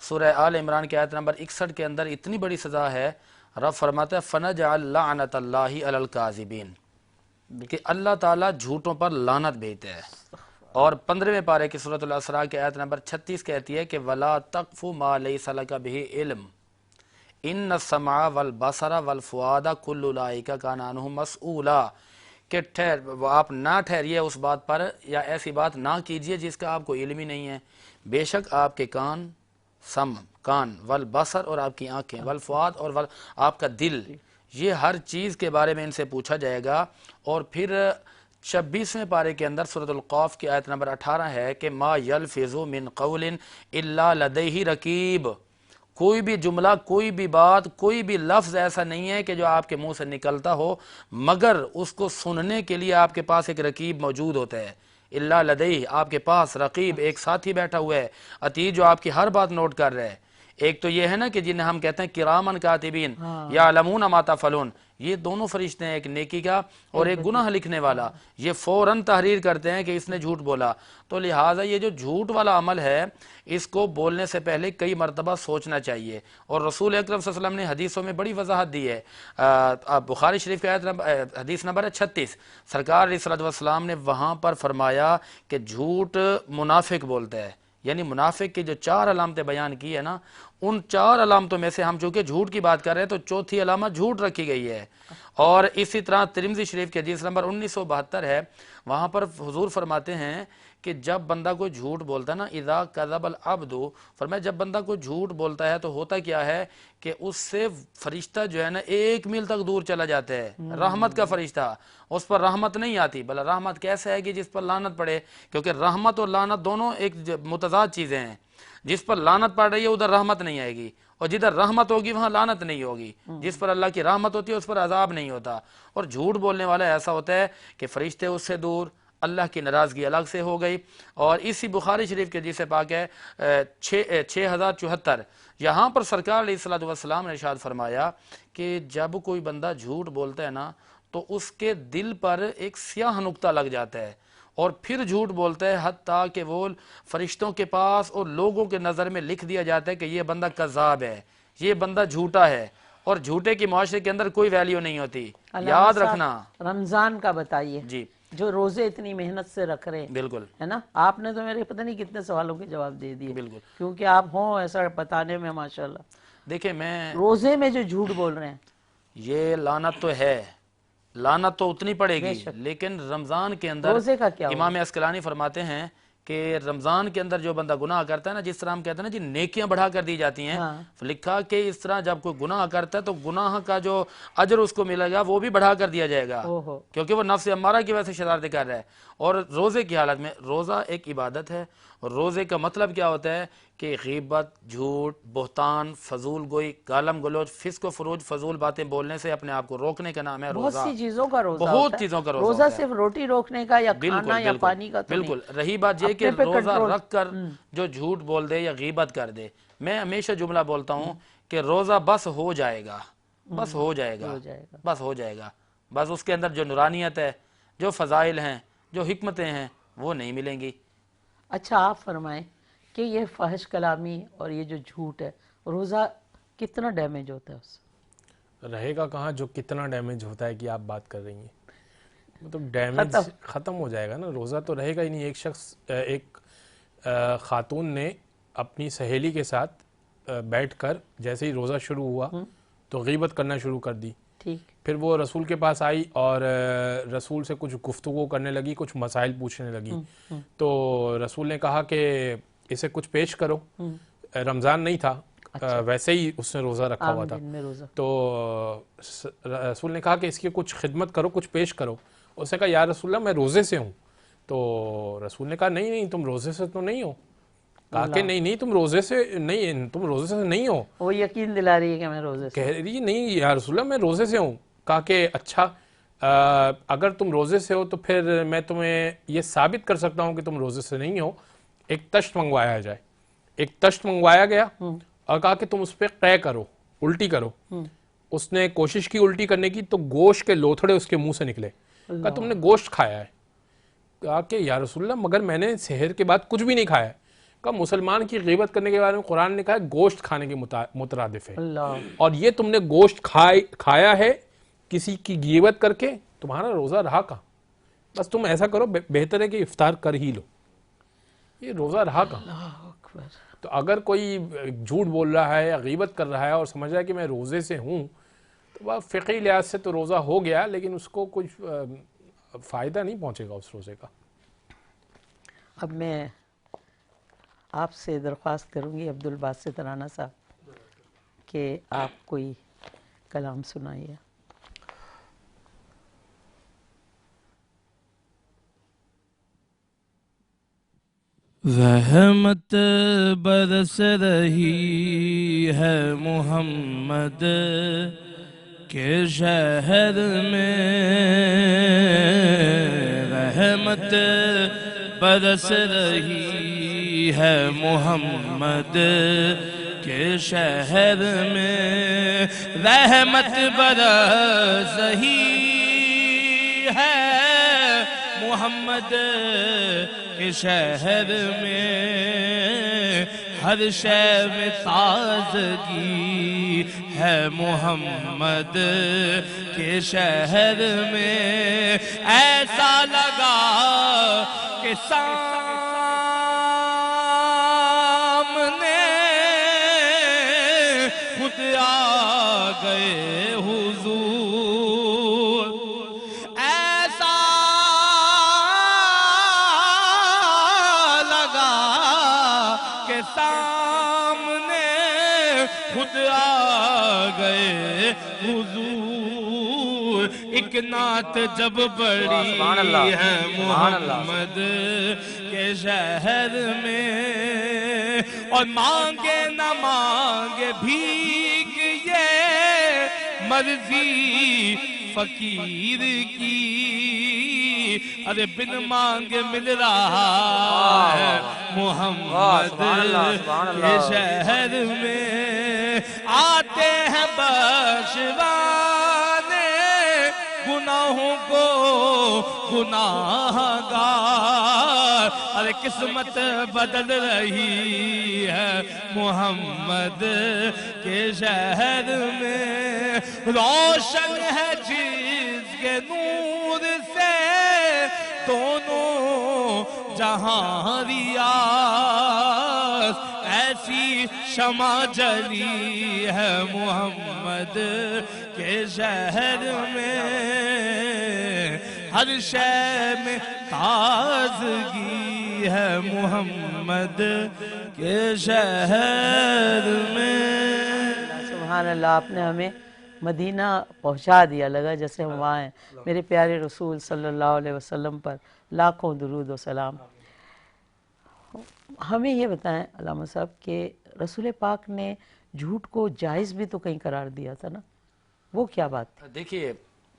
سورہ آل عمران کی آیت نمبر 61 کے اندر اتنی بڑی سزا ہے، رب فرماتا ہے فَنَجْعَلْ لَعْنَةَ اللَّهِ عَلَى الْكَاذِبِينَ، کہ اللہ تعالیٰ جھوٹوں پر لعنت بھیجتا ہے۔ اور 15ویں پارے کی سورۃ الاسراء کی آیت نمبر 36 کہتی ہے کہ وَلَا تَقْفُ مَا لَيْسَ لَكَ بِهِ عِلْمٌ إِنَّ السَّمْعَ وَالْبَصَرَ وَالْفُؤَادَ كُلُّ أُولَئِكَ كَانَ عَنْهُ مَسْئُولًا، کہ آپ نہ ٹھہریے اس بات پر یا ایسی بات نہ کیجئے جس کا آپ کو علم ہی نہیں ہے، بے شک آپ کے کان، والبصر اور آپ کی آنکھیں، والفؤاد اور آپ کا دل، یہ ہر چیز کے بارے میں ان سے پوچھا جائے گا. اور پھر 26ویں پارے کے اندر سورۃ القاف کی آیت نمبر 18 ہے کہ ما یلفظ من قول الا لدیہ رقیب. کوئی بھی جملہ، کوئی بھی بات، کوئی بھی لفظ ایسا نہیں ہے کہ جو آپ کے منہ سے نکلتا ہو مگر اس کو سننے کے لیے آپ کے پاس ایک رقیب موجود ہوتا ہے. الا لدیہ، آپ کے پاس رقیب ایک ساتھی بیٹھا ہوا ہے، عتید، جو آپ کی ہر بات نوٹ کر رہا ہے. ایک تو یہ ہے نا کہ جنہیں ہم کہتے ہیں کرامن کاتبین یعلمون ما تفعلون، یہ دونوں فرشتے ہیں، ایک نیکی کا اور ایک گناہ لکھنے والا. یہ فوراً تحریر کرتے ہیں کہ اس نے جھوٹ بولا. تو لہٰذا یہ جو جھوٹ والا عمل ہے اس کو بولنے سے پہلے کئی مرتبہ سوچنا چاہیے. اور رسول اکرم صلی اللہ علیہ وسلم نے حدیثوں میں بڑی وضاحت دی ہے. بخاری شریف کی حدیث نمبر 36، سرکار علیہ الصلوۃ والسلام نے وہاں پر فرمایا کہ جھوٹ منافق بولتا ہے. یعنی منافق کی جو 4 علامتیں بیان کی ہے نا، ان 4 علامتوں میں سے ہم چونکہ جھوٹ کی بات کر رہے ہیں تو چوتھی علامت جھوٹ رکھی گئی ہے. اور اسی طرح ترمذی شریف کی حدیث نمبر 1972 ہے، وہاں پر حضور فرماتے ہیں کہ جب بندہ کوئی جھوٹ بولتا ہے نا، اذا کذب العبد، فرمایا جب بندہ کوئی جھوٹ بولتا ہے تو ہوتا کیا ہے کہ اس سے فرشتہ جو ہے نا 1 میل تک دور چلا جاتا ہے. رحمت کا فرشتہ، اس پر رحمت نہیں آتی. بھلا رحمت کیسے آئے گی جس پر لعنت پڑے؟ کیونکہ رحمت اور لعنت دونوں ایک متضاد چیزیں ہیں. جس پر لعنت پڑ رہی ہے ادھر رحمت نہیں آئے گی، اور جدھر رحمت ہوگی وہاں لعنت نہیں ہوگی. جس پر اللہ کی رحمت ہوتی ہے اس پر عذاب نہیں ہوتا. اور جھوٹ بولنے والا ایسا ہوتا ہے کہ فرشتے اس سے دور، اللہ کی ناراضگی الگ سے ہو گئی. اور اسی بخاری شریف کے حدیث پاک ہے 6074، یہاں پر سرکار علیہ الصلوۃ والسلام نے ارشاد فرمایا کہ جب کوئی بندہ جھوٹ بولتا ہے نا تو اس کے دل پر ایک سیاہ نقطہ لگ جاتا ہے اور پھر جھوٹ بولتا ہے، حتیٰ کہ وہ فرشتوں کے پاس اور لوگوں کے نظر میں لکھ دیا جاتا ہے کہ یہ بندہ کذاب ہے، یہ بندہ جھوٹا ہے. اور جھوٹے کی معاشرے کے اندر کوئی ویلیو نہیں ہوتی. یاد رکھنا. رمضان کا بتائیے، جی جو روزے اتنی محنت سے رکھ رہے ہیں، بالکل ہے نا، آپ نے تو میرے پتہ نہیں کتنے سوالوں کے جواب دے دیے، بالکل. کیونکہ آپ ہوں ایسا بتانے میں ماشاءاللہ. دیکھیں، میں روزے میں جو جھوٹ بول رہے ہیں، یہ لعنت تو ہے، لعنت تو اتنی پڑے گی، لیکن رمضان کے اندر روزے کا کیا امام عسقلانی فرماتے ہیں کہ رمضان کے اندر جو بندہ گناہ کرتا ہے نا، جس طرح ہم کہتے ہیں نا جی نیکیاں بڑھا کر دی جاتی ہیں، لکھا کہ اس طرح جب کوئی گناہ کرتا ہے تو گناہ کا جو اجر اس کو ملے گا وہ بھی بڑھا کر دیا جائے گا، کیونکہ وہ نفس امارہ کی وجہ سے شرارتیں کر رہا ہے. اور روزے کی حالت میں، روزہ ایک عبادت ہے، اور روزے کا مطلب کیا ہوتا ہے کہ غیبت، جھوٹ، بہتان، فضول گوئی، گالم گلوچ، فسق و فروج، فضول باتیں بولنے سے اپنے آپ کو روکنے کا نام ہے روزہ. بہت سی چیزوں کا روزہ بہت ہوتا ہے. چیزوں کا روزہ روزہ ہوتا ہے. صرف روٹی روکنے کا یا کھانا یا پانی کا تو نہیں. بالکل. رہی بات یہ کہ روزہ رکھ کر جو جھوٹ بول دے یا غیبت کر دے، میں ہمیشہ جملہ بولتا ہوں کہ روزہ بس ہو جائے گا، بس ہو جائے گا، بس ہو جائے گا، بس اس کے اندر جو نورانیت ہے، جو فضائل ہیں، جو حکمتیں ہیں، وہ نہیں ملیں گی. اچھا، آپ فرمائیں کہ یہ فحش کلامی اور یہ جو جھوٹ ہے، روزہ کتنا ڈیمیج ہوتا ہے اس سے؟ رہے گا کہاں جو کتنا ڈیمیج ہوتا ہے کہ آپ بات کر رہی ہیں، مطلب ڈیمیج ختم ہو جائے گا نا. روزہ تو رہے گا ہی نہیں. ایک شخص، ایک خاتون نے اپنی سہیلی کے ساتھ بیٹھ کر جیسے ہی روزہ شروع ہوا تو غیبت کرنا شروع کر دی. پھر وہ رسول کے پاس آئی اور رسول سے کچھ گفتگو کرنے لگی، کچھ مسائل پوچھنے لگی. تو رسول نے کہا کہ اسے کچھ پیش کرو. رمضان نہیں تھا، ویسے ہی اس نے روزہ رکھا ہوا تھا. تو رسول نے کہا کہ اس کی کچھ خدمت کرو، کچھ پیش کرو. اس نے کہا یا رسول اللہ میں روزے سے ہوں. تو رسول نے کہا نہیں تم روزے سے تو نہیں ہو. کہا کہ نہیں تم روزے سے نہیں، تم روزے سے نہیں ہو. وہ یقین دلا رہی ہے کہ میں روزے سے، کہہ رہی نہیں یا رسول اللہ میں روزے سے ہوں. کہا کہ اچھا اگر تم روزے سے ہو تو پھر میں تمہیں یہ ثابت کر سکتا ہوں کہ تم روزے سے نہیں ہو. ایک تشت منگوایا جائے. ایک تشت منگوایا گیا اور کہا کہ تم اس پہ قے کرو، الٹی کرو. اس نے کوشش کی الٹی کرنے کی تو گوشت کے لوتھڑے اس کے منہ سے نکلے. کہا تم نے گوشت کھایا ہے. کہا کہ یا رسول اللہ مگر میں نے سحر کے بعد کچھ بھی نہیں کھایا. کہا مسلمان کی غیبت کرنے کے بارے میں قرآن نے کہا ہے گوشت کھانے کے مترادف ہے، اور یہ تم نے گوشت کھایا ہے کسی کی غیبت کر کے، تمہارا روزہ رہا کہاں؟ بس تم ایسا کرو، بہتر ہے کہ افطار کر ہی لو. یہ روزہ رہا کہاں؟ تو اگر کوئی جھوٹ بول رہا ہے یا غیبت کر رہا ہے اور سمجھ رہا ہے کہ میں روزے سے ہوں، تو فقہی لحاظ سے تو روزہ ہو گیا، لیکن اس کو کچھ فائدہ نہیں پہنچے گا اس روزے کا. اب میں آپ سے درخواست کروں گی عبدالباسط رانا صاحب کہ آپ کوئی کلام سنائیے. رحمت برس رہی ہے محمد کے شہر میں، رحمت برس رہی ہے محمد کے شہر میں، رحمت برس رہی ہے محمد کے شہر میں، ہر شے میں تازگی ہے محمد کے شہر میں، ایسا لگا کہ سامنے خود آ گئے حضور، ایسا لگا کہ سامنے خود آ گئے حضور، ایک نعت جب بڑی ہے محمد کے شہر میں، اور مانگے نہ مانگے بھیک یہ مرضی فقیر کی، ارے بن مانگے مل رہا ہے محمد کے شہر میں، آتے ہیں بخشوانے گناہوں کو گناہ گار، ارے قسمت بدل رہی ہے محمد کے شہر میں، روشن ہے جس کے نور سے دونوں جہاں ریاض، ایسی شمع جلی ہے محمد کے شہر میں، ہر شے میں تازگی ہے محمد کے شہر میں۔ سبحان اللہ، آپ نے ہمیں مدینہ پہنچا دیا، لگا جیسے ہم وہاں ہیں۔ میرے پیارے رسول صلی اللہ علیہ وسلم پر لاکھوں درود و سلام۔ ہمیں یہ بتائیں علامہ صاحب کہ رسول پاک نے جھوٹ کو جائز بھی تو کہیں قرار دیا تھا نا، وہ کیا بات تھی؟ دیکھیے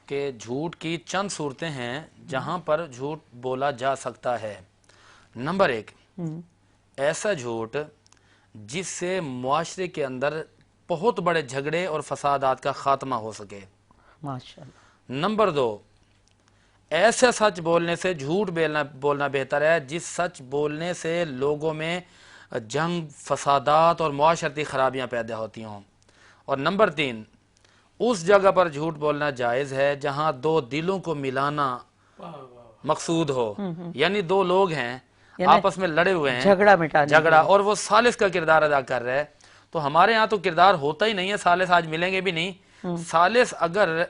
کہ جھوٹ کی چند صورتیں ہیں جہاں پر جھوٹ بولا جا سکتا ہے۔ نمبر 1، ایسا جھوٹ جس سے معاشرے کے اندر بہت بڑے جھگڑے اور فسادات کا خاتمہ ہو سکے۔ ماشاءاللہ۔ نمبر 2، ایسے سچ بولنے سے جھوٹ بولنا بہتر ہے جس سچ بولنے سے لوگوں میں جنگ، فسادات اور معاشرتی خرابیاں پیدا ہوتی ہوں۔ اور نمبر 3، اس جگہ پر جھوٹ بولنا جائز ہے جہاں دو دلوں کو ملانا مقصود ہو، یعنی دو لوگ ہیں آپس میں لڑے ہوئے ہیں، جھگڑا، اور وہ ثالث کا کردار ادا کر رہے ہیں۔ تو ہمارے ہاں تو کردار ہوتا ہی نہیں ہے، ثالث آج ملیں گے بھی نہیں۔ ثالث اگر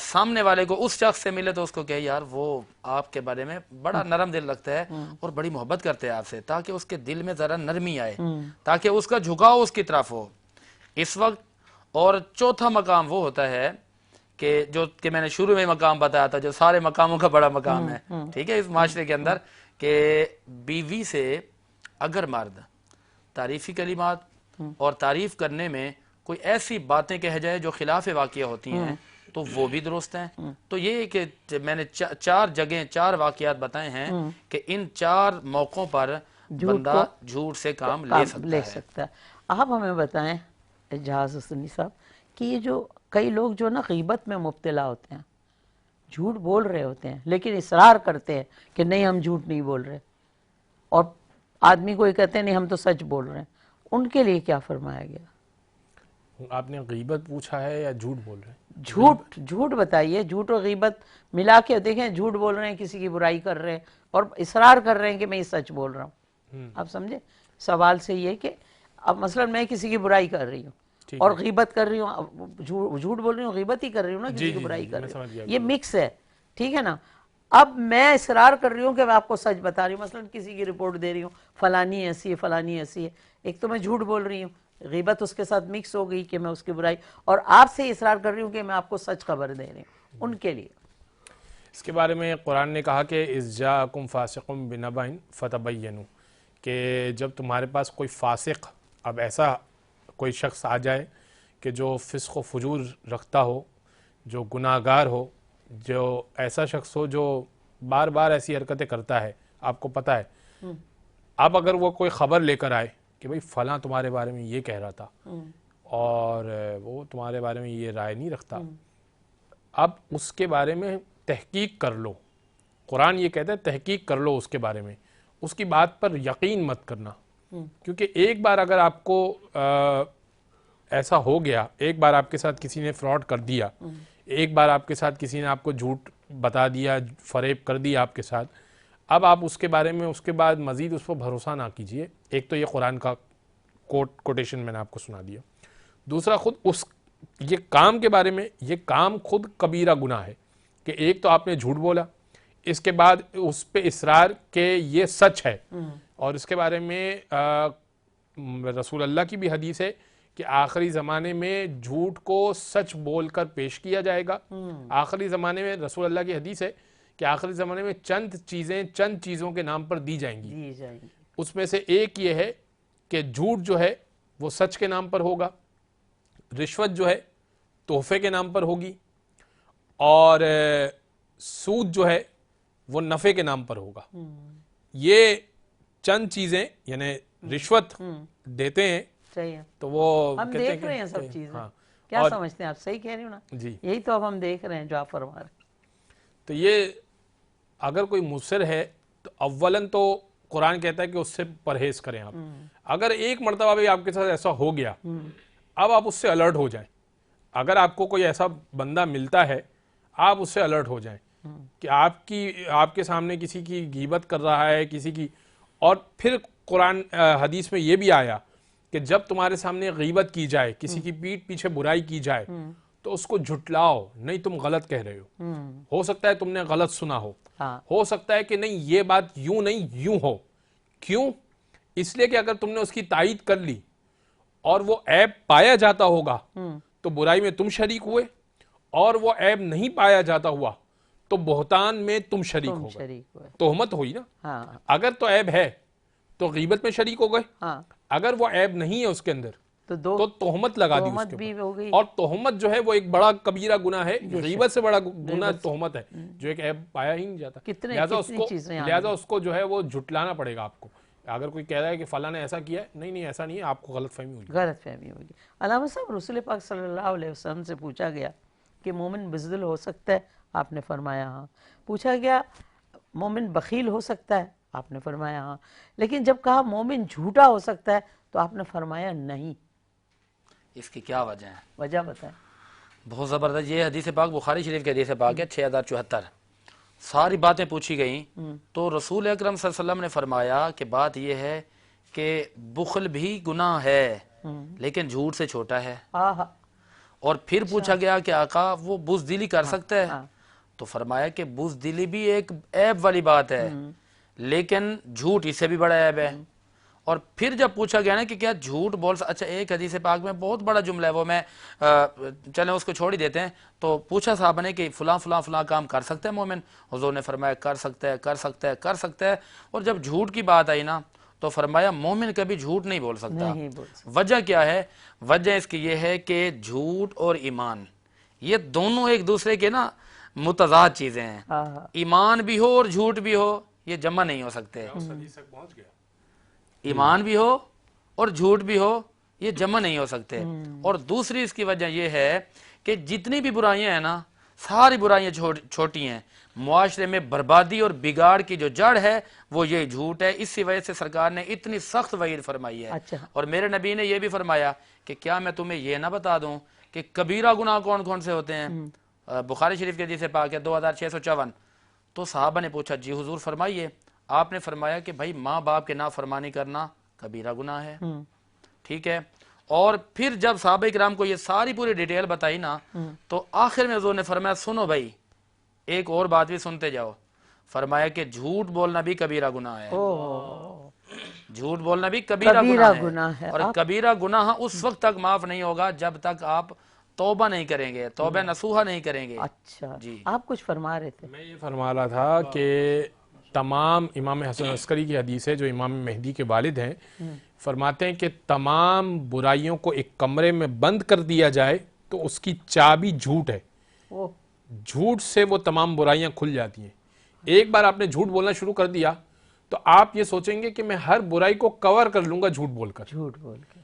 سامنے والے کو اس شخص سے ملے تو اس کو کہے یار وہ آپ کے بارے میں بڑا نرم دل رکھتا ہے اور بڑی محبت کرتے ہیں آپ سے، تاکہ اس کے دل میں ذرا نرمی آئے، تاکہ اس کا جھکاؤ اس کی طرف ہو اس وقت۔ اور چوتھا مقام وہ ہوتا ہے کہ میں نے شروع میں مقام بتایا تھا، جو سارے مقاموں کا بڑا مقام ہے، ٹھیک ہے، اس معاشرے کے اندر، کہ بیوی سے اگر مرد تعریفی کلمات اور تعریف کرنے میں کوئی ایسی باتیں کہہ جائے جو خلاف واقعہ ہوتی ہیں تو وہ بھی درست ہیں۔ تو یہ کہ میں نے 4 جگہیں 4 واقعات بتائے ہیں کہ ان 4 موقعوں پر بندہ جھوٹ سے کام لے سکتا ہے۔ آپ ہمیں بتائیں اجاز حسنی صاحب کہ یہ جو کئی لوگ جو نا غیبت میں مبتلا ہوتے ہیں، جھوٹ بول رہے ہوتے ہیں لیکن اصرار کرتے ہیں کہ نہیں ہم جھوٹ نہیں بول رہے، اور آدمی کو یہ کہتے ہیں نہیں ہم تو سچ بول رہے ہیں، ان کے لیے کیا فرمایا گیا؟ آپ نے غیبت پوچھا ہے یا جھوٹ بول رہے ہیں؟ جھوٹ بتائیے، جھوٹ اور غیبت ملا کے دیکھیں، جھوٹ بول رہے ہیں، کسی کی برائی کر رہے ہیں اور اصرار کر رہے ہیں کہ میں یہ سچ بول رہا ہوں۔ آپ سمجھے سوال سے یہ کہ اب مثلا میں کسی کی برائی کر رہی ہوں اور غیبت کر رہی ہوں، جھوٹ بول رہی ہوں، غیبت ہی کر رہی ہوں نا، کسی کی برائی کر رہی ہوں، یہ مکس ہے، ٹھیک ہے نا۔ اب میں اصرار کر رہی ہوں کہ میں آپ کو سچ بتا رہی ہوں، مثلا کسی کی رپورٹ دے رہی ہوں فلانی ایسی ہے فلانی ایسی ہے، ایک تو میں جھوٹ بول رہی ہوں، غیبت اس کے ساتھ مکس ہو گئی کہ میں اس کی برائی، اور آپ سے اصرار کر رہی ہوں کہ میں آپ کو سچ خبر دے رہی ہوں، ان کے لیے اس کے بارے میں قرآن نے کہا کہ اذ جاءکم فاسق بنبأ فتبینوا، کہ جب تمہارے پاس کوئی فاسق، اب ایسا کوئی شخص آ جائے کہ جو فسق و فجور رکھتا ہو، جو گناہ گار ہو، جو ایسا شخص ہو جو بار بار ایسی حرکتیں کرتا ہے، آپ کو پتہ ہے، اب اگر وہ کوئی خبر لے کر آئے کہ بھئی فلاں تمہارے بارے میں یہ کہہ رہا تھا اور وہ تمہارے بارے میں یہ رائے نہیں رکھتا، اب اس کے بارے میں تحقیق کر لو. قرآن یہ کہتا ہے تحقیق کر لو اس کے بارے میں، اس کی بات پر یقین مت کرنا، کیونکہ ایک بار اگر آپ کو ایسا ہو گیا، ایک بار آپ کے ساتھ کسی نے فراڈ کر دیا، ایک بار آپ کے ساتھ کسی نے آپ کو جھوٹ بتا دیا، فریب کر دیا آپ کے ساتھ، اب آپ اس کے بارے میں اس کے بعد مزید اس پر بھروسہ نہ کیجئے. ایک تو یہ قرآن کا کوٹیشن میں نے آپ کو سنا دیا، دوسرا خود اس یہ کام کے بارے میں، یہ کام خود کبیرہ گناہ ہے کہ ایک تو آپ نے جھوٹ بولا، اس کے بعد اس پہ اصرار کہ یہ سچ ہے، اور اس کے بارے میں رسول اللہ کی بھی حدیث ہے کہ آخری زمانے میں جھوٹ کو سچ بول کر پیش کیا جائے گا. آخری زمانے میں رسول اللہ کی حدیث ہے کہ آخری زمانے میں چند چیزوں کے نام پر دی جائیں گی. اس میں سے ایک یہ ہے کہ جھوٹ جو ہے وہ سچ کے نام پر ہوگا، رشوت جو ہے تحفے کے نام پر ہوگی، اور سود جو ہے وہ نفع کے نام پر ہوگا. یہ چند چیزیں، یعنی رشوت دیتے ہیں تو وہ ہم دیکھ رہے ہیں سب چیزیں، کیا سمجھتے ہیں آپ؟ صحیح کہہ رہے ہو نا جی، یہی تو اب ہم دیکھ رہے ہیں جو آپ فرما رہے. تو یہ اگر کوئی مصر ہے تو اولاً تو قرآن کہتا ہے کہ اس سے پرہیز کریں آپ. اگر ایک مرتبہ بھی آپ کے ساتھ ایسا ہو گیا، اب آپ اس سے الرٹ ہو جائیں. اگر آپ کو کوئی ایسا بندہ ملتا ہے، آپ اس سے الرٹ ہو جائیں کہ آپ کے سامنے کسی کی غیبت کر رہا ہے، کسی کی، اور پھر قرآن حدیث میں یہ بھی آیا کہ جب تمہارے سامنے غیبت کی جائے، کسی کی پیٹھ پیچھے برائی کی جائے تو اس کو جھٹلاؤ، نہیں تم غلط کہہ رہے ہو سکتا ہے تم نے غلط سنا ہو سکتا ہے کہ نہیں یہ بات یوں نہیں یوں ہو. کیوں؟ اس لیے کہ اگر تم نے اس کی تائید کر لی اور وہ عیب پایا جاتا ہوگا تو برائی میں تم شریک ہوئے، اور وہ عیب نہیں پایا جاتا ہوا تو بہتان میں تم شریک ہو گئے، تہمت ہوئی نا. اگر تو عیب ہے تو غیبت میں شریک ہو گئے، اگر وہ عیب نہیں ہے اس کے اندر تو تہمت لگا دی اس کے اوپر. اور تہمت جو ہے وہ ایک بڑا کبیرہ گناہ ہے، غیبت سے بڑا گناہ تہمت ہے جو ایک عیب پایا ہی نہیں جاتا. لہذا اس کو جو ہے وہ جھٹلانا پڑے گا آپ کو. اگر کوئی کہہ رہا ہے کہ فلاں نے ایسا کیا ہے، نہیں ایسا نہیں ہے، آپ کو غلط فہمی ہوگی. علامہ صاحب، رسول پاک صلی اللہ علیہ وسلم سے پوچھا گیا کہ مومن بزدل ہو سکتا ہے؟ آپ نے فرمایا ہاں. پوچھا گیا مومن بخیل ہو سکتا ہے؟ آپ نے فرمایا ہاں. لیکن جب کہا مومن جھوٹا ہو سکتا ہے تو آپ نے فرمایا نہیں. اس کی کیا وجہ ہے؟ وجہ بتائیں. بہت زبردست. یہ حدیث پاک بخاری شریف کے حدیث پاک ہے 6074. ساری باتیں پوچھی گئیں تو رسول اکرم صلی اللہ علیہ وسلم نے فرمایا کہ بات یہ ہے کہ بخل بھی گناہ ہے لیکن جھوٹ سے چھوٹا ہے. اور پھر پوچھا گیا کہ آقا وہ بزدلی کر سکتا ہے؟ تو فرمایا کہ بزدلی بھی ایک عیب والی بات ہے لیکن جھوٹ اس سے بھی بڑا عیب ہے. اور پھر جب پوچھا گیا نا کہ کیا جھوٹ بول اچھا ایک حدیث پاک میں بہت بڑا جملہ ہے، وہ میں چلیں اس کو چھوڑ ہی دیتے ہیں. تو پوچھا صحابہ نے کہ فلاں فلاں فلاں کام کر سکتا ہے مومن؟ حضور نے فرمایا کر سکتا ہے، کر سکتا ہے، کر سکتا ہے. اور جب جھوٹ کی بات آئی نا تو فرمایا مومن کبھی جھوٹ نہیں بول سکتا. وجہ کیا ہے؟ وجہ اس کی یہ ہے کہ جھوٹ اور ایمان یہ دونوں ایک دوسرے کے نا متضاد چیزیں ہیں. ایمان بھی ہو اور جھوٹ بھی ہو، یہ جمع نہیں ہو سکتے. ایمان بھی ہو اور جھوٹ بھی ہو، یہ جمع نہیں ہو سکتے. اور دوسری اس کی وجہ یہ ہے کہ جتنی بھی برائیاں ہیں نا، ساری برائیاں چھوٹی ہیں. معاشرے میں بربادی اور بگاڑ کی جو جڑ ہے وہ یہ جھوٹ ہے. اسی وجہ سے سرکار نے اتنی سخت وعید فرمائی ہے. اور میرے نبی نے یہ بھی فرمایا کہ کیا میں تمہیں یہ نہ بتا دوں کہ کبیرہ گناہ کون کون سے ہوتے ہیں؟ بخاری شریف کے حدیث پاک ہے 2654. تو صحابہ نے پوچھا جی حضور فرمائیے. آپ نے فرمایا کہ بھائی ماں باپ کے نافرمانی کرنا کبیرہ گناہ ہے. ٹھیک ہے. اور پھر جب صحابہ کرام کو یہ ساری پوری ڈیٹیل بتائی نا تو آخر میں حضور نے فرمایا سنو بھائی ایک اور بات بھی سنتے جاؤ. فرمایا کہ جھوٹ بولنا بھی کبیرہ گناہ ہے. جھوٹ بولنا بھی کبیرہ گناہ ہے. اور کبیرہ گناہ اس وقت تک معاف نہیں ہوگا جب تک آپ توبہ نہیں کریں گے، توبہ نصوحہ نہیں کریں گے. اچھا جی، آپ کچھ فرما رہے تھے. میں یہ فرما رہا تھا کہ تمام امام حسن عسکری کی حدیث ہے جو امام مہدی کے والد ہیں، فرماتے ہیں کہ تمام برائیوں کو ایک کمرے میں بند کر دیا جائے تو اس کی چابی جھوٹ ہے، جھوٹ سے وہ تمام برائیاں کھل جاتی ہیں. ایک بار آپ نے جھوٹ بولنا شروع کر دیا تو آپ یہ سوچیں گے کہ میں ہر برائی کو کور کر لوں گا جھوٹ بول کر. جھوٹ بول کے.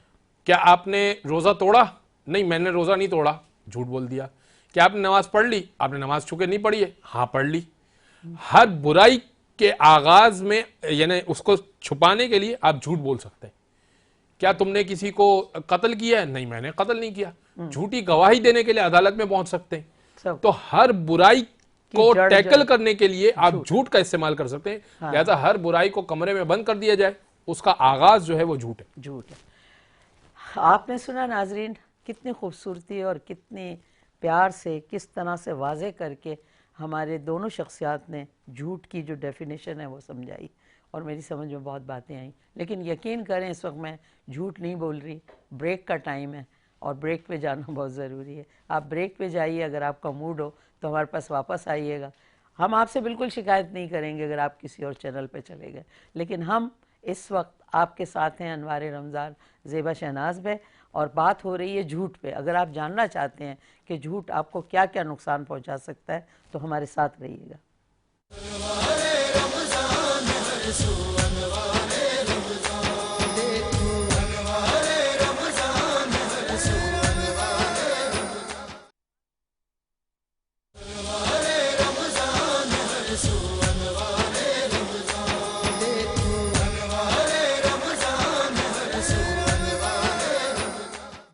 کیا آپ نے روزہ توڑا؟ نہیں، میں نے روزہ نہیں توڑا، جھوٹ بول دیا. کیا آپ نے نماز پڑھ لی؟ آپ نے نماز چونکہ نہیں پڑھی ہے، ہاں پڑھ لی. ہر برائی کے آغاز میں یعنی اس کو چھپانے کے لیے آپ جھوٹ بول سکتے ہیں. کیا تم نے کسی کو قتل کیا ہے؟ نہیں، میں نے قتل نہیں کیا. جھوٹی گواہی دینے کے لیے عدالت میں پہنچ سکتے ہیں. تو ہر برائی کو ٹیکل کرنے کے لیے آپ جھوٹ کا استعمال کر سکتے ہیں. لہذا ہر برائی کو کمرے میں بند کر دیا جائے، اس کا آغاز جو ہے وہ جھوٹ ہے. جھوٹ ہے. آپ نے سنا ناظرین کتنی خوبصورتی اور کتنی پیار سے کس طرح سے واضح کر کے ہمارے دونوں شخصیات نے جھوٹ کی جو ڈیفینیشن ہے وہ سمجھائی، اور میری سمجھ میں بہت باتیں آئیں. لیکن یقین کریں اس وقت میں جھوٹ نہیں بول رہی، بریک کا ٹائم ہے اور بریک پہ جانا بہت ضروری ہے. آپ بریک پہ جائیے، اگر آپ کا موڈ ہو تو ہمارے پاس واپس آئیے گا. ہم آپ سے بالکل شکایت نہیں کریں گے اگر آپ کسی اور چینل پہ چلے گئے، لیکن ہم اس وقت آپ کے ساتھ ہیں انوار رمضان زیبا شہناز پہ، اور بات ہو رہی ہے جھوٹ پہ. اگر آپ جاننا چاہتے ہیں کہ جھوٹ آپ کو کیا کیا نقصان پہنچا سکتا ہے تو ہمارے ساتھ رہیے گا.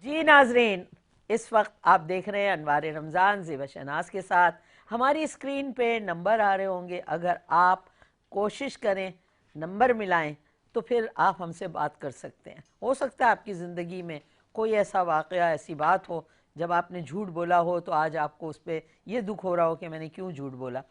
جی ناظرین، اس وقت آپ دیکھ رہے ہیں انوار رمضان زیبا شہناز کے ساتھ. ہماری اسکرین پہ نمبر آ رہے ہوں گے، اگر آپ کوشش کریں نمبر ملائیں تو پھر آپ ہم سے بات کر سکتے ہیں. ہو سکتا ہے آپ کی زندگی میں کوئی ایسا واقعہ، ایسی بات ہو جب آپ نے جھوٹ بولا ہو تو آج آپ کو اس پہ یہ دکھ ہو رہا ہو کہ میں نے کیوں جھوٹ بولا.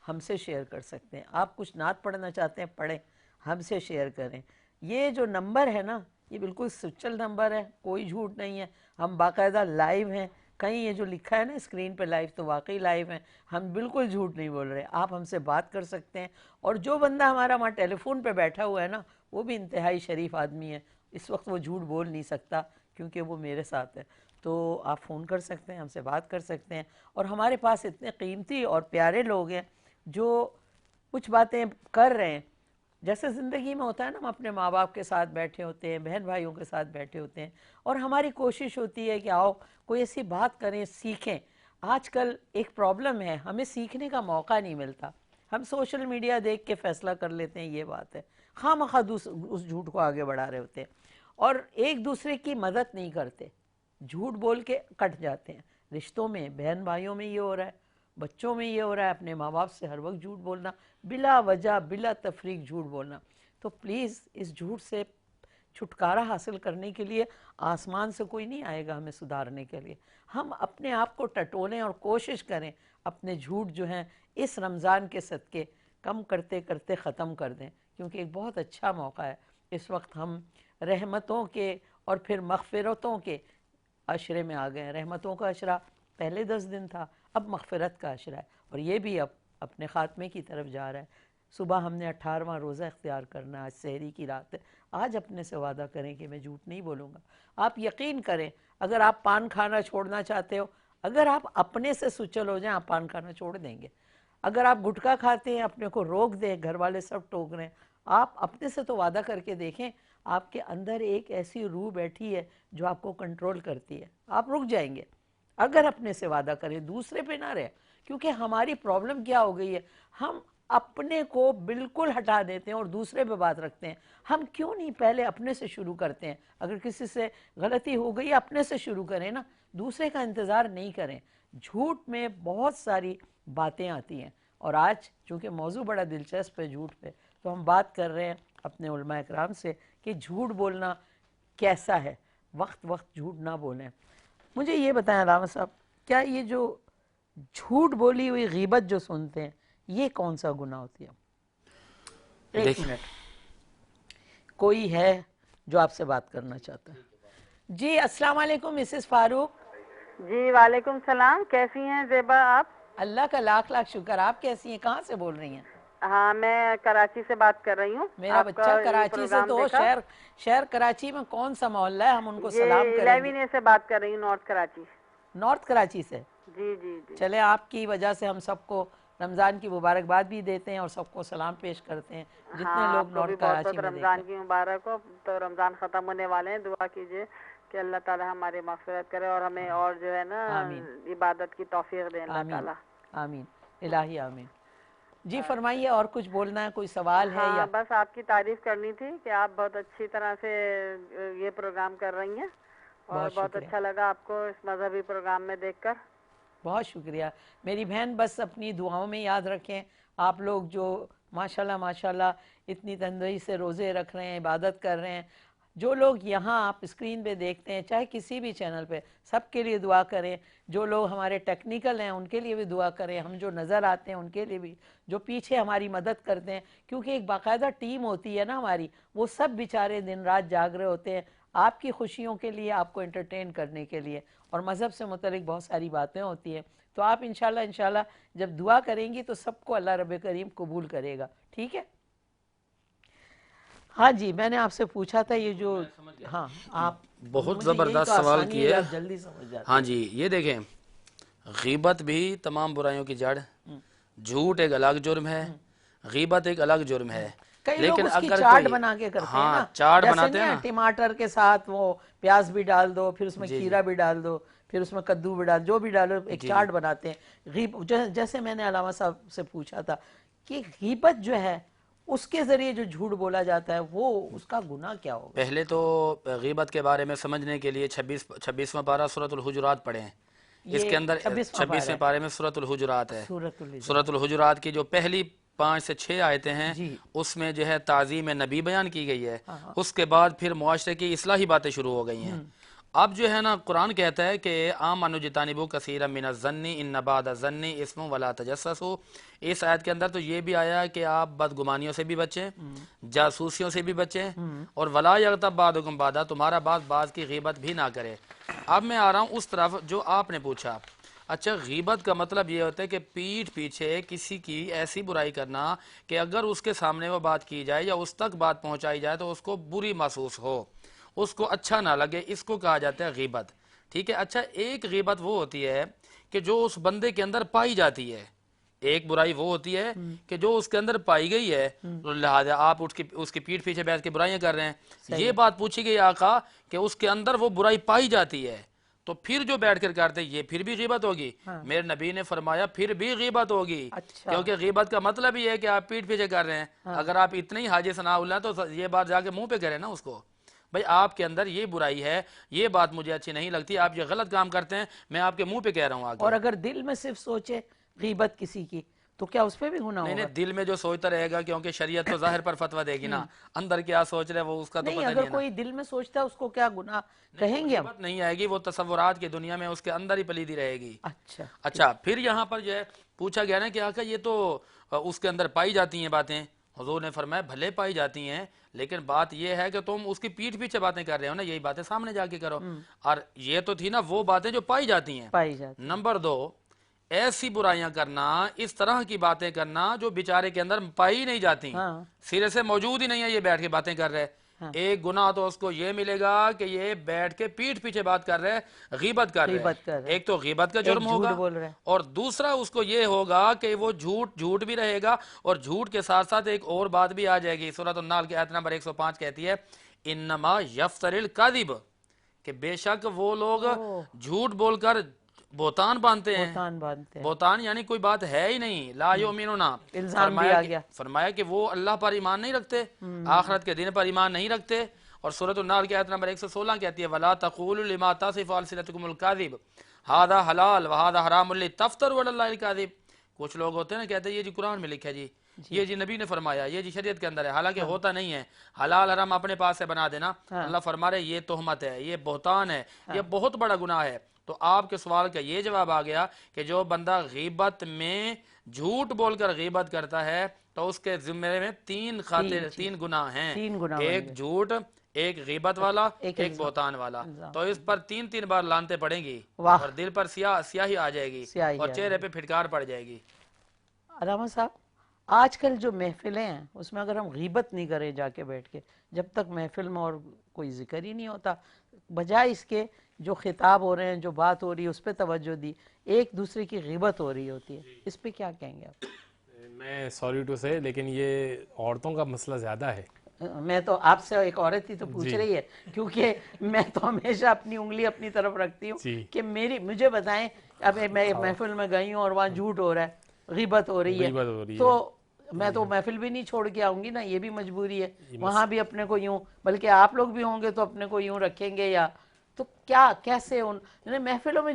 ہم سے شیئر کر سکتے ہیں. آپ کچھ نعت پڑھنا چاہتے ہیں پڑھیں، ہم سے شیئر کریں. یہ جو نمبر ہے نا، یہ بالکل سچل نمبر ہے، کوئی جھوٹ نہیں ہے. ہم باقاعدہ لائیو ہیں. کہیں یہ جو لکھا ہے نا اسکرین پہ لائیو، تو واقعی لائیو ہیں. ہم بالکل جھوٹ نہیں بول رہے. آپ ہم سے بات کر سکتے ہیں. اور جو بندہ ہمارا وہاں ٹیلی فون پہ بیٹھا ہوا ہے نا، وہ بھی انتہائی شریف آدمی ہے. اس وقت وہ جھوٹ بول نہیں سکتا کیونکہ وہ میرے ساتھ ہے. تو آپ فون کر سکتے ہیں، ہم سے بات کر سکتے ہیں. اور ہمارے پاس اتنے قیمتی اور پیارے لوگ ہیں جو کچھ باتیں کر رہے ہیں. جیسے زندگی میں ہوتا ہے نا، ہم اپنے ماں باپ کے ساتھ بیٹھے ہوتے ہیں، بہن بھائیوں کے ساتھ بیٹھے ہوتے ہیں، اور ہماری کوشش ہوتی ہے کہ آؤ کوئی ایسی بات کریں، سیکھیں. آج کل ایک پرابلم ہے، ہمیں سیکھنے کا موقع نہیں ملتا. ہم سوشل میڈیا دیکھ کے فیصلہ کر لیتے ہیں، یہ بات ہے. خواہ اس جھوٹ کو آگے بڑھا رہے ہوتے ہیں اور ایک دوسرے کی مدد نہیں کرتے. جھوٹ بول کے کٹ جاتے ہیں. رشتوں میں، بہن بھائیوں میں یہ ہو رہا ہے، بچوں میں یہ ہو رہا ہے. اپنے ماں باپ سے ہر وقت جھوٹ بولنا، بلا وجہ بلا تفریق جھوٹ بولنا. تو پلیز اس جھوٹ سے چھٹکارا حاصل کرنے کے لیے آسمان سے کوئی نہیں آئے گا ہمیں سدھارنے کے لیے. ہم اپنے آپ کو ٹٹولیں اور کوشش کریں اپنے جھوٹ جو ہیں اس رمضان کے صدقے کم کرتے کرتے ختم کر دیں، کیونکہ ایک بہت اچھا موقع ہے. اس وقت ہم رحمتوں کے اور پھر مغفرتوں کے عشرے میں آ گئے ہیں. رحمتوں کا عشرہ پہلے 10 دن تھا، اب مغفرت کا عشرہ ہے، اور یہ بھی اب اپنے خاتمے کی طرف جا رہا ہے. صبح ہم نے 18واں روزہ اختیار کرنا ہے، آج سحری کی رات ہے. آج اپنے سے وعدہ کریں کہ میں جھوٹ نہیں بولوں گا. آپ یقین کریں، اگر آپ پان کھانا چھوڑنا چاہتے ہو، اگر آپ اپنے سے سچل ہو جائیں، آپ پان کھانا چھوڑ دیں گے. اگر آپ گٹکا کھاتے ہیں، اپنے کو روک دیں، گھر والے سب ٹوک رہے ہیں، آپ اپنے سے تو وعدہ کر کے دیکھیں. آپ کے اندر ایک ایسی روح بیٹھی ہے جو آپ کو کنٹرول کرتی ہے، آپ رک جائیں گے. اگر اپنے سے وعدہ کریں، دوسرے پہ نہ رہے. کیونکہ ہماری پرابلم کیا ہو گئی ہے، ہم اپنے کو بالکل ہٹا دیتے ہیں اور دوسرے پہ بات رکھتے ہیں. ہم کیوں نہیں پہلے اپنے سے شروع کرتے ہیں؟ اگر کسی سے غلطی ہو گئی، اپنے سے شروع کریں نا، دوسرے کا انتظار نہیں کریں. جھوٹ میں بہت ساری باتیں آتی ہیں، اور آج چونکہ موضوع بڑا دلچسپ ہے جھوٹ پہ، تو ہم بات کر رہے ہیں اپنے علماء اکرام سے کہ جھوٹ بولنا کیسا ہے. وقت جھوٹ نہ بولیں. مجھے یہ بتائیں علامہ صاحب، کیا یہ جو جھوٹ بولی ہوئی غیبت جو سنتے ہیں، یہ کون سا گناہ ہوتی ہے؟ ایک منٹ، کوئی ہے جو آپ سے بات کرنا چاہتا ہے؟ جی السلام علیکم مسز فاروق. جی وعلیکم السلام. کیسی ہیں زیبا آپ؟ اللہ کا لاکھ لاکھ شکر. آپ کیسی ہیں؟ کہاں سے بول رہی ہیں؟ ہاں میں کراچی سے بات کر رہی ہوں. میرا آپ کا بچہ یہ کراچی سے پروگرام تو دیکھا. شہر کراچی میں کون سا محلہ ہے؟ ہم ان کو سلام یہ کریں گے. 11 سے بات کر رہی ہوں، نارتھ کراچی. نارتھ کراچی سے. جی جی جی. چلے آپ کی وجہ سے ہم سب کو رمضان کی مبارکباد بھی دیتے ہیں اور سب کو سلام پیش کرتے ہیں جتنے ہاں لوگ آپ کو بھی نارتھ بہت کراچی بہت میں رمضان دیکھیں. کی مبارک ہو. تو رمضان ختم ہونے والے ہیں، دعا کیجیے کہ اللہ تعالی ہماری مغفرت کرے اور ہمیں اور جو ہے نا آمین عبادت کی توفیق دے اللہ آمین تعالی. آمین الہی آمین. جی فرمائیے، اور کچھ بولنا ہے؟ کوئی سوال ہے یا؟ ہاں بس آپ کی تعریف کرنی تھی کہ آپ بہت اچھی طرح سے یہ پروگرام کر رہی ہیں اور بہت بہت شکریہ، اچھا لگا آپ کو اس مذہبی پروگرام میں دیکھ کر. بہت شکریہ میری بہن. بس اپنی دعاؤں میں یاد رکھیں آپ لوگ جو ماشاءاللہ اتنی تندرستی سے روزے رکھ رہے ہیں، عبادت کر رہے ہیں. جو لوگ یہاں آپ اسکرین پہ دیکھتے ہیں چاہے کسی بھی چینل پہ، سب کے لیے دعا کریں. جو لوگ ہمارے ٹیکنیکل ہیں ان کے لیے بھی دعا کریں. ہم جو نظر آتے ہیں ان کے لیے بھی، جو پیچھے ہماری مدد کرتے ہیں، کیونکہ ایک باقاعدہ ٹیم ہوتی ہے نا ہماری. وہ سب بیچارے دن رات جاگ رہے ہوتے ہیں آپ کی خوشیوں کے لیے، آپ کو انٹرٹین کرنے کے لیے. اور مذہب سے متعلق بہت ساری باتیں ہوتی ہیں. تو آپ انشاءاللہ جب دعا کریں گی تو سب کو اللہ رب کریم قبول کرے گا. ٹھیک ہے؟ ہاں جی، میں نے آپ سے پوچھا تھا یہ جو ہاں آپ بہت مجھے یہی تو زبردست سوال آسانی ہے کیے. کہ آپ جلدی سمجھ جاتے ہاں ہیں. جی، یہ دیکھیں، غیبت بھی تمام برائیوں کی جڑ. جھوٹ ایک الگ جرم ہے، غیبت ایک الگ جرم ہے. کئی لوگ لیکن اس کی اگر چاٹ کوئی بنا کے کرتے ہیں ہاں نا، چاٹ جیسے بناتے ہیں نہیں نا، ٹماٹر کے ساتھ وہ پیاز بھی ڈال دو، پھر اس میں جی جی کھیرا بھی ڈال دو، پھر اس میں کدو بھی ڈال، جو بھی ڈالو ایک جی جی چاٹ بناتے ہیں. جیسے میں نے علامہ صاحب سے پوچھا تھا کہ غیبت جو ہے اس کے ذریعے جو جھوٹ بولا جاتا ہے وہ اس کا گناہ کیا ہوگا؟ پہلے تو غیبت کے بارے میں سمجھنے کے لیے 26واں پارہ سورۃ الحجرات پڑھیں. اس کے یہ اندر 26واں پارہ 26ویں ہے پارے میں سورۃ الحجرات ہے. سورۃ سورۃ الحجرات. الحجرات کی جو پہلی 5 سے 6 آیتیں ہیں جی اس میں جو ہے تعظیم نبی بیان کی گئی ہے. ہاں اس کے بعد پھر معاشرے کی اصلاحی باتیں شروع ہو گئی ہیں. اب جو ہے نا قرآن کہتا ہے کہ آمنوا جتانبوا کثیرا من الظن ان بعض الظن اسم ولا تجسسوا. اس آیت کے اندر تو یہ بھی آیا کہ آپ بدگمانیوں سے بھی بچیں، جاسوسیوں سے بھی بچیں، اور ولا یغتب بعضکم بعضا، تمہارا بعض کی غیبت بھی نہ کرے. اب میں آ رہا ہوں اس طرف جو آپ نے پوچھا. اچھا، غیبت کا مطلب یہ ہوتا ہے کہ پیٹھ پیچھے کسی کی ایسی برائی کرنا کہ اگر اس کے سامنے وہ بات کی جائے یا اس تک بات پہنچائی جائے تو اس کو بری محسوس ہو، اس کو اچھا نہ لگے. اس کو کہا جاتا ہے غیبت. ٹھیک ہے. اچھا، ایک غیبت وہ ہوتی ہے کہ جو اس بندے کے اندر پائی جاتی ہے. ایک برائی وہ ہوتی ہے کہ جو اس کے اندر پائی گئی ہے، لہذا آپ اس کی پیٹھ پیچھے بیٹھ کے برائیاں کر رہے ہیں. یہ بات پوچھی گئی آقا کہ اس کے اندر وہ برائی پائی جاتی ہے تو پھر جو بیٹھ کر کرتے یہ پھر بھی غیبت ہوگی. میرے نبی نے فرمایا پھر بھی غیبت ہوگی. کیونکہ غیبت کا مطلب یہ ہے کہ آپ پیٹھ پیچھے کر رہے ہیں. اگر آپ اتنے ہی حاجی ثناء اللہ تو یہ بات جا کے منہ پہ کریں نا اس کو، بھائی آپ کے اندر یہ برائی ہے، یہ بات مجھے اچھی نہیں لگتی، آپ یہ غلط کام کرتے ہیں، میں آپ کے منہ پہ کہہ رہا ہوں آگے. اور اگر دل میں صرف سوچے غیبت کسی کی تو کیا اس پہ بھی گناہ نہیں ہوگا؟ نہیں، دل میں جو سوچتا رہے گا، کیونکہ شریعت تو ظاہر پر فتویٰ دے گی نا، اندر کیا سوچ رہے وہ اس کا تو نہیں، پتہ نہیں اگر ہے نا. کوئی دل میں سوچتا ہے اس کو کیا گناہ کہیں گے ہم؟ غیبت نہیں آئے گی، وہ تصورات کی دنیا میں اس کے اندر ہی پلیدی رہے گی. اچھا اچھا، پھر یہاں پر جو ہے پوچھا گیا نا کہ آقا یہ تو اس کے اندر پائی جاتی ہیں باتیں. حضور نے فرمایا بھلے پائی جاتی ہیں، لیکن بات یہ ہے کہ تم اس کی پیٹھ پیچھے باتیں کر رہے ہو نا، یہی باتیں سامنے جا کے کرو. اور یہ تو تھی نا وہ باتیں جو پائی جاتی ہیں. پائی جاتی. نمبر 2، ایسی برائیاں کرنا، اس طرح کی باتیں کرنا جو بیچارے کے اندر پائی نہیں جاتی، سرے سے موجود ہی نہیں ہے، یہ بیٹھ کے باتیں کر رہے. ایک گناہ تو اس کو یہ ملے گا کہ یہ بیٹھ کے پیٹھ پیچھے بات کر رہے، غیبت کر رہے. ایک تو غیبت کا جرم ہوگا، اور دوسرا اس کو یہ ہوگا کہ وہ جھوٹ بھی رہے گا، اور جھوٹ کے ساتھ ساتھ ایک اور بات بھی آ جائے گی. سورۃ النحل کی آیت نمبر 105 کہتی ہے انما یفتری الکذب، کہ بے شک وہ لوگ جھوٹ بول کر بہتان باندھتے ہیں. بہتان یعنی کوئی بات ہے ہی نہیں. لا یؤمنون، فرمایا کہ وہ اللہ پر ایمان نہیں رکھتے، آخرت کے دن پر ایمان نہیں رکھتے. اور سورۃ النحل کی آیت نمبر 116 کہتی ہے وَلَا تَقُولُوا لِمَا تَصِفُ أَلْسِنَتُكُمُ الْكَذِبَ هَذَا حَلَالٌ وَهَذَا حَرَامٌ لِتَفْتَرُوا عَلَى اللَّهِ الْكَذِبَ. کچھ لوگ ہوتے ہیں نا کہتے ہیں یہ جی قرآن میں لکھا ہے، یہ جی نبی نے فرمایا، یہ جی شریعت کے اندر ہے، حالانکہ ہوتا نہیں ہے. حلال حرام اپنے پاس سے بنا دینا. اللہ فرما رہے یہ تہمت ہے، یہ بہتان ہے، یہ بہت بڑا گناہ ہے. تو آپ کے سوال کا یہ جواب آ گیا کہ جو بندہ غیبت میں جھوٹ بول کر غیبت کرتا ہے تو اس کے ذمے میں 3 گناہ ہیں. ایک جھوٹ، ایک غیبت والا، ایک بہتان والا. تو اس پر 3 بار لانتے پڑیں گی، اور دل پر سیاہی آ جائے گی، اور چہرے پہ پھٹکار پڑ جائے گی. علامہ صاحب آج کل جو محفلیں ہیں اس میں اگر ہم غیبت نہیں کریں جا کے بیٹھ کے، جب تک محفل میں اور کوئی ذکر ہی نہیں ہوتا، بجائے اس کے جو خطاب ہو رہے ہیں، جو بات ہو رہی ہے اس پہ توجہ دی، ایک دوسرے کی غیبت ہو رہی ہوتی ہے، اس پہ کیا کہیں گے آپ؟ میں سوری ٹو سے، لیکن یہ عورتوں کا مسئلہ زیادہ ہے. میں تو آپ سے ایک عورت ہی تو پوچھ رہی ہے، کیونکہ میں تو ہمیشہ اپنی انگلی اپنی طرف رکھتی ہوں کہ مجھے بتائیں، اب میں محفل میں گئی ہوں اور وہاں جھوٹ ہو رہا ہے، غیبت ہو رہی ہے، تو میں تو محفل بھی نہیں چھوڑ کے آؤں گی نا، یہ بھی مجبوری ہے، وہاں بھی اپنے کو یوں، بلکہ آپ لوگ بھی ہوں گے تو اپنے کو یوں رکھیں گے، یا تو کیا کیسے ان محفلوں میں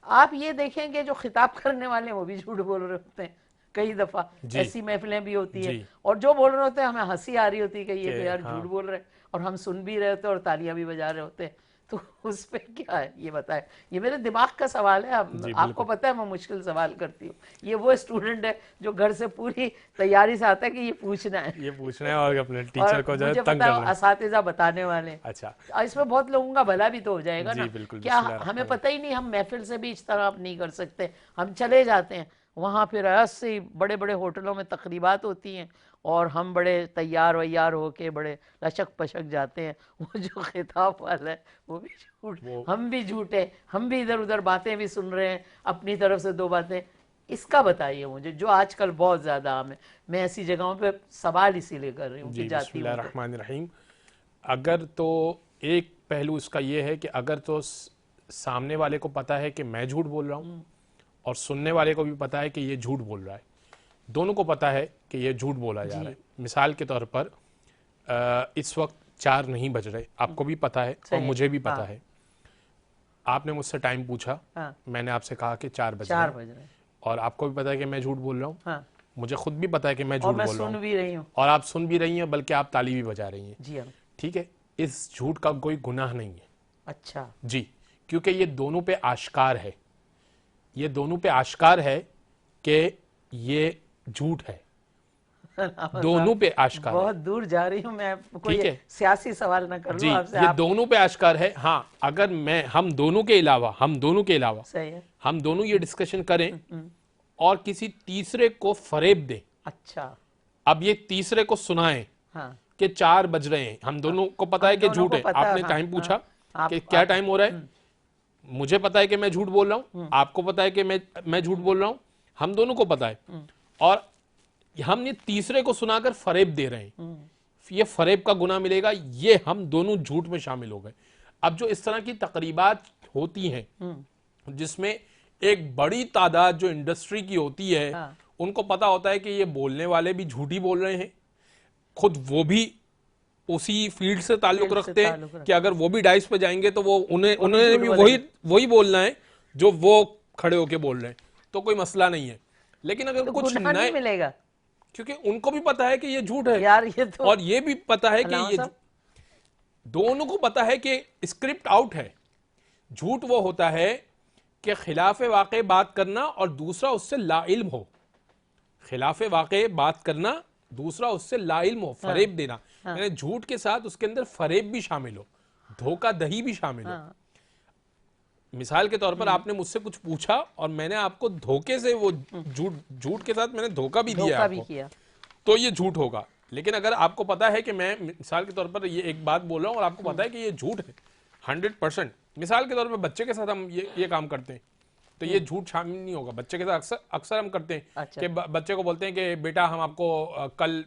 آپ یہ دیکھیں گے جو خطاب کرنے والے ہیں وہ بھی جھوٹ بول رہے ہوتے ہیں، کئی دفعہ ایسی محفلیں بھی ہوتی ہیں، اور جو بول رہے ہوتے ہیں ہمیں ہنسی آ رہی ہوتی ہے کہ یہ تو یار جھوٹ بول رہے ہیں، اور ہم سن بھی رہے ہوتے ہیں اور تالیاں بھی بجا رہے ہوتے ہیں. تو اس پہ کیا ہے یہ بتائیں؟ یہ میرے دماغ کا سوال ہے، آپ کو پتہ ہے میں مشکل سوال کرتی ہوں، یہ وہ اسٹوڈنٹ ہے جو گھر سے پوری تیاری سے آتا ہے کہ یہ پوچھنا ہے اور اپنے ٹیچر کو جو ہے تنگ کرنا ہے. اساتذہ بتانے والے، اچھا اس میں بہت لوگوں کا بھلا بھی تو ہو جائے گا نا. بالکل. کیا ہمیں پتہ ہی نہیں، ہم محفل سے بھی اجتناب نہیں کر سکتے، ہم چلے جاتے ہیں وہاں، پھر ایسے بڑے بڑے ہوٹلوں میں تقریبات ہوتی ہیں اور ہم بڑے تیار ویار ہو کے بڑے لشک پشک جاتے ہیں، وہ جو خطاب والا ہے وہ بھی جھوٹ، ہم بھی جھوٹے، ہم بھی ادھر ادھر باتیں بھی سن رہے ہیں اپنی طرف سے 2 باتیں. اس کا بتائیے مجھے، جو آج کل بہت زیادہ عام ہے. میں ایسی جگہوں پہ سوال اسی لیے کر رہی ہوں کہ جاتی ہوں. بسم اللہ الرحمن الرحیم. اگر تو ایک پہلو اس کا یہ ہے کہ اگر تو سامنے والے کو پتا ہے کہ میں جھوٹ بول رہا ہوں اور سننے والے کو بھی پتا ہے کہ یہ جھوٹ بول رہا ہے، دونوں کو پتا ہے کہ یہ جھوٹ بولا جا رہا ہے. مثال کے طور پر اس وقت 4 نہیں بج رہے، آپ کو بھی پتا ہے اور مجھے بھی پتا ہے. آپ نے مجھ سے ٹائم پوچھا، میں نے آپ سے کہا کہ 4 بج رہے ہیں، اور آپ کو بھی پتا ہے کہ میں جھوٹ بول رہا ہوں، مجھے خود بھی پتا ہے کہ میں جھوٹ بول رہا ہوں، اور آپ سن بھی رہی ہیں، بلکہ آپ تالی بھی بجا رہی ہیں. ٹھیک ہے، اس جھوٹ کا کوئی گناہ نہیں ہے. اچھا جی، کیونکہ یہ دونوں پہ آشکار ہے، یہ دونوں پہ آشکار ہے کہ یہ جھوٹ ہے، دونوں پہ آشکار ہے. بہت دور جا رہی ہوں میں، کوئی سیاسی سوال نہ کر لوں آپ سے. یہ دونوں پہ آشکار ہے. ہاں، اگر ہم دونوں کے علاوہ ہم دونوں یہ ڈسکشن کریں اور کسی تیسرے کو فریب دیں، اچھا اب یہ تیسرے کو سنائیں کہ 4 بج رہے ہیں، ہم دونوں کو پتا ہے کہ جھوٹ ہے. آپ نے ٹائم پوچھا کہ کیا ٹائم ہو رہا ہے، مجھے پتا ہے کہ میں جھوٹ بول رہا ہوں، آپ کو پتا ہے کہ میں جھوٹ بول رہا ہوں، ہم دونوں کو پتا ہے، اور ہم یہ تیسرے کو سنا کر فریب دے رہے ہیں، یہ فریب کا گناہ ملے گا. یہ ہم دونوں جھوٹ میں شامل ہو گئے. اب جو اس طرح کی تقریبات ہوتی ہیں جس میں ایک بڑی تعداد جو انڈسٹری کی ہوتی ہے، ان کو پتا ہوتا ہے کہ یہ بولنے والے بھی جھوٹ ہی بول رہے ہیں، خود وہ بھی اسی فیلڈ سے تعلق رکھتے ہیں کہ اگر وہ بھی ڈائس پہ جائیں گے تو وہ انہوں نے بھی وہی بولنا ہے جو وہ کھڑے ہو کے بول رہے ہیں، تو کوئی مسئلہ نہیں ہے. لیکن اگر کچھ نئے، ملے گا کیونکہ ان کو بھی پتا ہے کہ یہ جھوٹ ہے، اور یہ بھی پتا ہے کہ یہ دونوں کو پتا ہے کہ اسکرپٹ آؤٹ ہے. جھوٹ وہ ہوتا ہے کہ خلاف واقع بات کرنا اور دوسرا اس سے لا علم ہو، خلاف واقع بات کرنا، دوسرا اس سے لا علم ہو، فریب دینا، یعنی جھوٹ کے ساتھ اس کے اندر فریب بھی شامل ہو، دھوکہ دہی بھی شامل ہو. مثال کے طور پر آپ نے مجھ سے کچھ پوچھا اور میں نے آپ کو دھوکے سے وہ جھوٹ کے ساتھ میں نے دھوکہ بھی دیا آپ کو، تو یہ جھوٹ ہوگا. لیکن اگر آپ کو پتا ہے کہ میں مثال کے طور پر یہ ایک بات بول رہا ہوں اور آپ کو پتا ہے کہ یہ جھوٹ ہے 100%، مثال کے طور پر بچے کے ساتھ ہم یہ کام کرتے ہیں تو یہ جھوٹ شامل نہیں ہوگا. بچے کے ساتھ اکثر ہم کرتے ہیں کہ بچے کو بولتے ہیں کہ بیٹا ہم آپ کو کل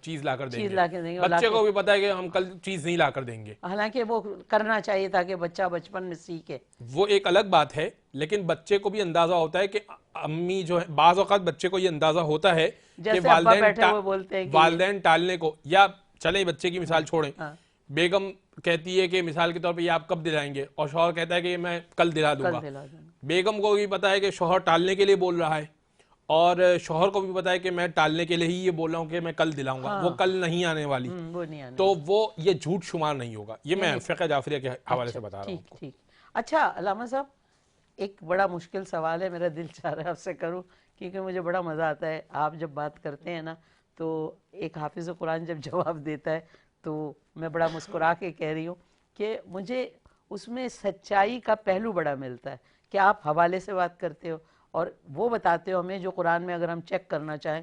چیز لا کر دیں گے، بچے کو بھی پتا ہے کہ ہم کل چیز نہیں لا کر دیں گے، حالانکہ وہ کرنا چاہیے تاکہ بچہ بچپن میں سیکھے. وہ ایک الگ بات ہے. لیکن بچے کو بھی اندازہ ہوتا ہے کہ امی جو ہے، بعض اوقات بچے کو یہ اندازہ ہوتا ہے کہ والدین ٹالنے کو، یا چلیں بچے کی مثال چھوڑیں، بیگم کہتی ہے کہ مثال کے طور پہ یہ آپ کب دلائیں گے، اور شوہر کہتا ہے کہ میں کل دلا دوں گا. بیگم کو بھی پتا ہے کہ شوہر ٹالنے کے لیے بول رہا ہے، اور شوہر کو بھی پتا ہے کہ میں ٹالنے کے لیے ہی یہ بول رہا ہوں کہ میں کل دلاؤں گا، وہ کل نہیں آنے والی، تو وہ یہ جھوٹ شمار نہیں ہوگا. یہ میں فقہ جعفریہ کے حوالے سے بتا رہا ہوں آپ کو. اچھا علامہ صاحب، ایک بڑا مشکل سوال ہے، میرا دل چاہ رہا ہے آپ سے کروں، کیونکہ مجھے بڑا مزہ آتا ہے آپ جب بات کرتے ہیں نا، تو ایک حافظ قرآن جب جواب دیتا ہے تو میں بڑا مسکرا کے کہہ رہی ہوں کہ مجھے اس میں سچائی کا پہلو بڑا ملتا ہے کہ آپ حوالے سے بات کرتے ہو اور وہ بتاتے ہو ہمیں جو قرآن میں اگر ہم چیک کرنا چاہیں